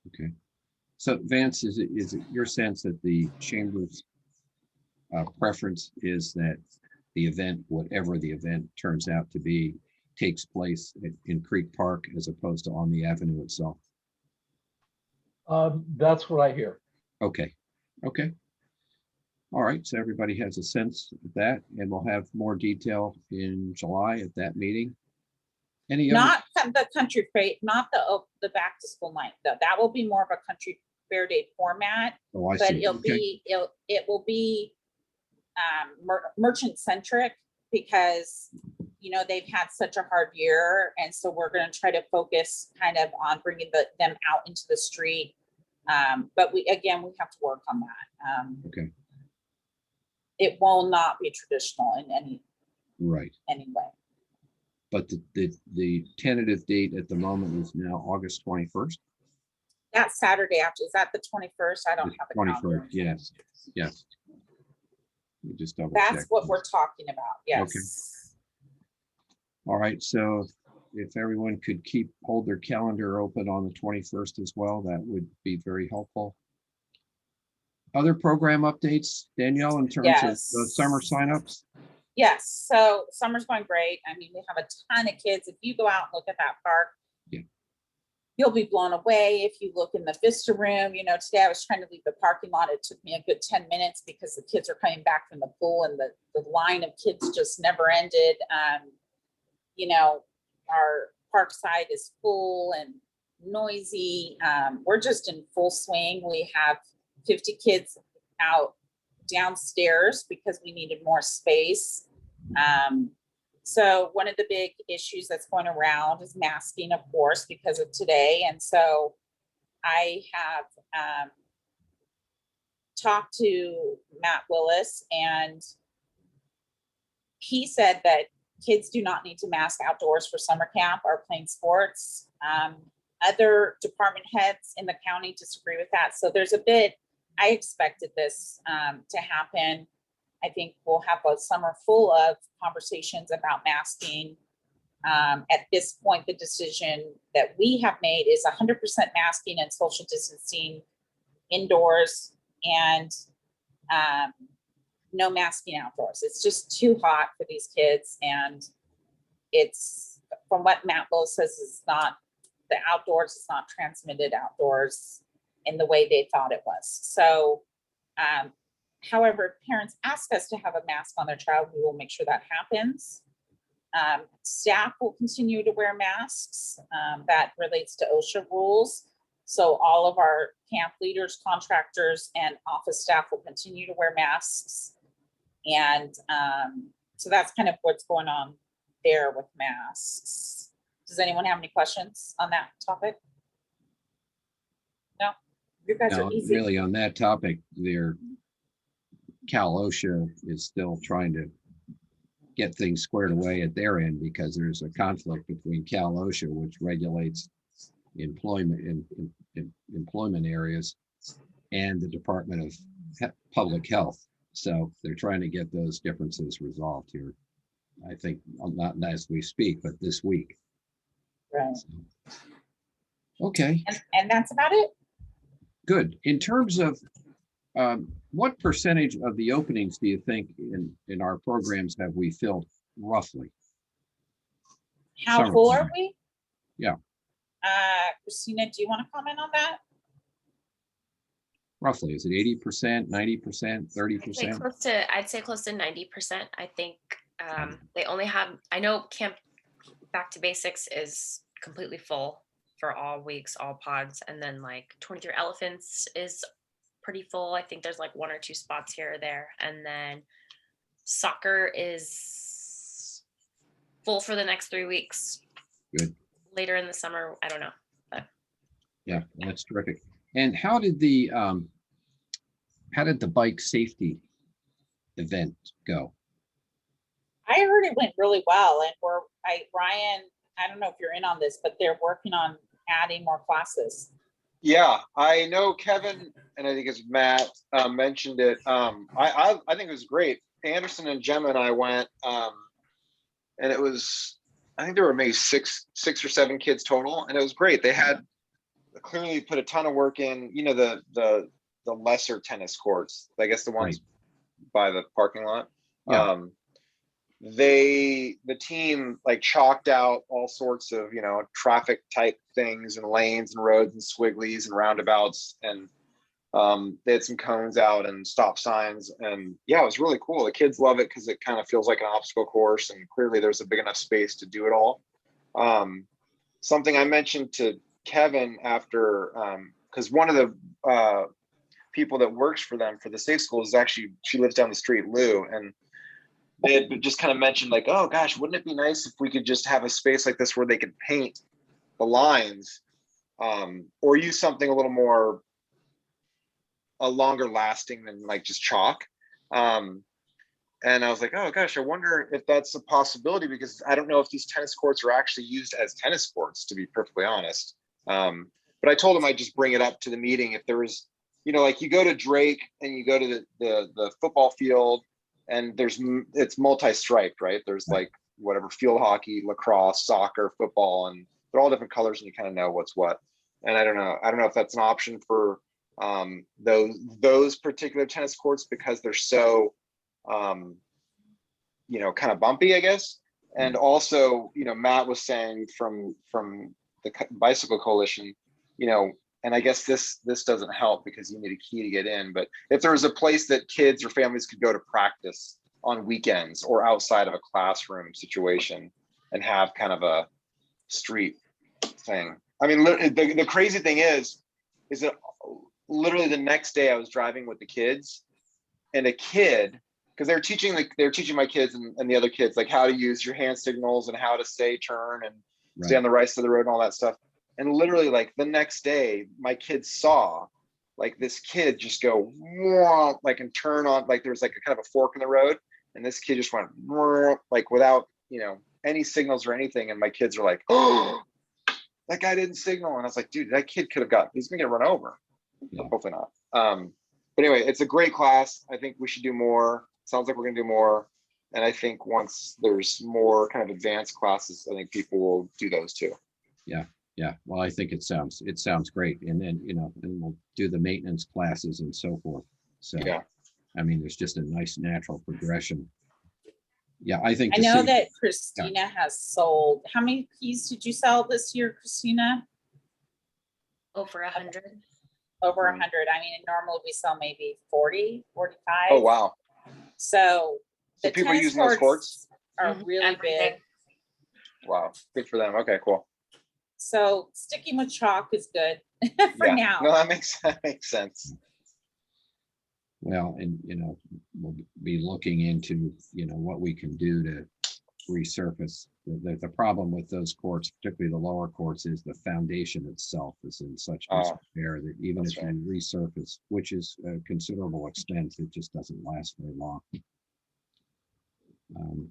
Okay. So Vance, is it your sense that the chamber's preference is that the event, whatever the event turns out to be, takes place in Creek Park as opposed to on the avenue itself? That's what I hear. Okay, okay. All right, so everybody has a sense of that, and we'll have more detail in July at that meeting. Any other? Not the country fair, not the back to school night, though. That will be more of a country fair day format, Oh, I but see. Okay. it will be merchant centric, because you know they've had such a hard year, and so we're going to try to focus kind of on bringing them out into the street. But we have to work on that. Okay, It will not be traditional in right. any way. But the tentative date at the moment is now August 21st. That Saturday after, is that the 21st? I don't have the 21st, calendar. yes, yes. We just double That's check. what we're talking about, yes. All right, so if everyone could hold their calendar open on the 21st as well, that would be very helpful. Other program updates, Danielle, in terms of the Yes. summer signups? Yes, so summer's going great. I mean, we have a ton of kids. If you go out and look at that park, Yeah. you'll be blown away. If you look in the Vista room, you know, today I was trying to leave the parking lot. It took me a good 10 minutes because the kids are coming back from the pool, and the line of kids just never ended. You know, our park side is full and noisy. We're just in full swing. We have 50 kids out downstairs because we needed more space. So one of the big issues that's going around is masking, of course, because of today. And so I have talked to Matt Willis, and he said that kids do not need to mask outdoors for summer camp or playing sports. Other department heads in the county disagree with that. So there's a bit, I expected this to happen. I think we'll have a summer full of conversations about masking. At this point, the decision that we have made is 100% masking and social distancing indoors, and no masking outdoors. It's just too hot for these kids. And it's, from what Matt Willis says, is not, the outdoors is not transmitted outdoors in the way they thought it was. So, however, if parents ask us to have a mask on their child, we will make sure that happens. Staff will continue to wear masks. That relates to OSHA rules. So all of our camp leaders, contractors, and office staff will continue to wear masks. And so that's kind of what's going on there with masks. Does anyone have any questions on that topic? No? You guys Now, are easy. really on that topic, Cal OSHA is still trying to get things squared away at their end, because there's a conflict between Cal OSHA, which regulates employment in employment areas, and the Department of Public Health. So they're trying to get those differences resolved here. I think, not as we speak, but this week. Right. So, okay. And that's about it. Good. In terms of what percentage of the openings do you think in our programs have we filled roughly? How Summer full are camp. we? Yeah. Christina, do you want to comment on that? Roughly, is it 80%, 90%, 30%? I'd say close to 90%. I think they only have, I know Camp Back to Basics is completely full for all weeks, all pods. And then like 23 Elephants is pretty full. I think there's like 1 or 2 spots here or there. And then soccer is full for the next 3 weeks. Good. Later in the summer, I don't know. But Yeah, that's terrific. And how did the bike safety event go? I heard it went really well, and Ryan, I don't know if you're in on this, but they're working on adding more classes. Yeah, I know Kevin, and I think it's Matt mentioned it. I think it was great. Anderson and Gemma and I went, and it was, I think there were maybe six or seven kids total, and it was great. They had clearly put a ton of work in, you know, the lesser tennis courts, I guess the ones by the parking lot. Yeah. The team like chalked out all sorts of, you know, traffic type things and lanes and roads and swigglies and roundabouts, and they had some cones out and stop signs, and yeah, it was really cool. The kids love it because it kind of feels like an obstacle course, and clearly there's a big enough space to do it all. Something I mentioned to Kevin after, because one of the people that works for them for the Safe School is actually, she lives down the street, Lou, and they had just kind of mentioned like, oh gosh, wouldn't it be nice if we could just have a space like this where they could paint the lines, or use something a little more longer lasting than like just chalk. And I was like, oh gosh, I wonder if that's a possibility, because I don't know if these tennis courts are actually used as tennis courts, to be perfectly honest. But I told him I'd just bring it up to the meeting if there was, you know, like you go to Drake and you go to the football field, and it's multi-striped, right? There's like whatever, field hockey, lacrosse, soccer, football, and they're all different colors, and you kind of know what's what. And I don't know if that's an option for those particular tennis courts, because they're so you know, kind of bumpy, I guess. And also, you know, Matt was saying from the Bicycle Coalition, you know, and I guess this doesn't help because you need a key to get in, but if there was a place that kids or families could go to practice on weekends or outside of a classroom situation and have kind of a street thing. I mean, the crazy thing is that literally the next day I was driving with the kids, and a kid, because they're teaching my kids and the other kids like how to use your hand signals and how to say turn and stay on the right side of the road and all that stuff. And literally like the next day, my kids saw like this kid just go like and turn on, like there's like a kind of a fork in the road, and this kid just went like without, you know, any signals or anything. And my kids are like, oh, that guy didn't signal. And I was like, dude, that kid could have he's gonna get run over. Yeah. Hopefully not. But anyway, it's a great class. I think we should do more. Sounds like we're gonna do more. And I think once there's more kind of advanced classes, I think people will do those too. Yeah, well, I think it sounds great. And then, you know, and we'll do the maintenance classes and so forth. So, Yeah. I mean, there's just a nice natural progression. Yeah, I think. I know that Christina has sold, how many keys did you sell this year, Christina? Over 100. Over 100. I mean, normally we sell maybe 40, 45. Oh, wow. So So the people tennis using those courts? are Mhm, really everything. big. Wow. Good for them. Okay, cool. So sticking with chalk is good for Yeah. now. No, that makes sense. Well, and, you know, we'll be looking into, you know, what we can do to resurface. The problem with those courts, particularly the lower courts, is the foundation itself is in such disrepair that even that's if you resurface, which is a considerable extent, it just doesn't last very long.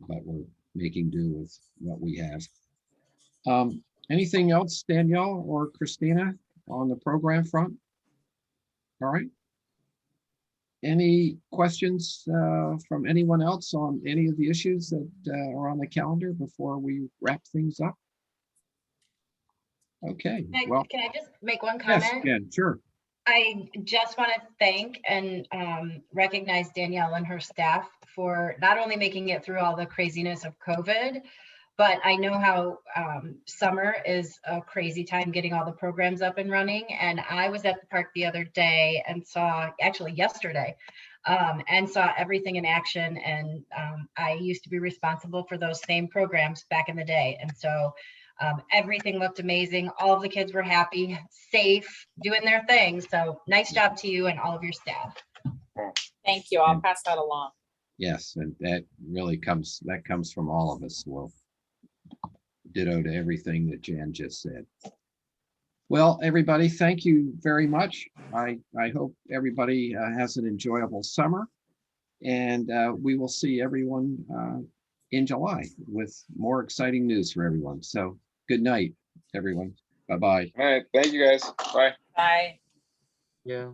But we're making do with what we have. Anything else, Danielle or Christina, on the program front? All right. Any questions from anyone else on any of the issues that are on the calendar before we wrap things up? Okay, well, Can I just make one yes, comment? Jen, sure. I just want to thank and recognize Danielle and her staff for not only making it through all the craziness of COVID, but I know how summer is a crazy time getting all the programs up and running. And I was at the park the other day and saw, actually yesterday, and saw everything in action. And I used to be responsible for those same programs back in the day. And so everything looked amazing. All of the kids were happy, safe, doing their thing. So nice job to you and all of your staff. Thank you. I'll pass that along. Yes, and that really comes from all of us. Well, ditto to everything that Jan just said. Well, everybody, thank you very much. I hope everybody has an enjoyable summer, and we will see everyone in July with more exciting news for everyone. So good night, everyone. Bye-bye. All right. Thank you guys. Bye. Bye. Yeah.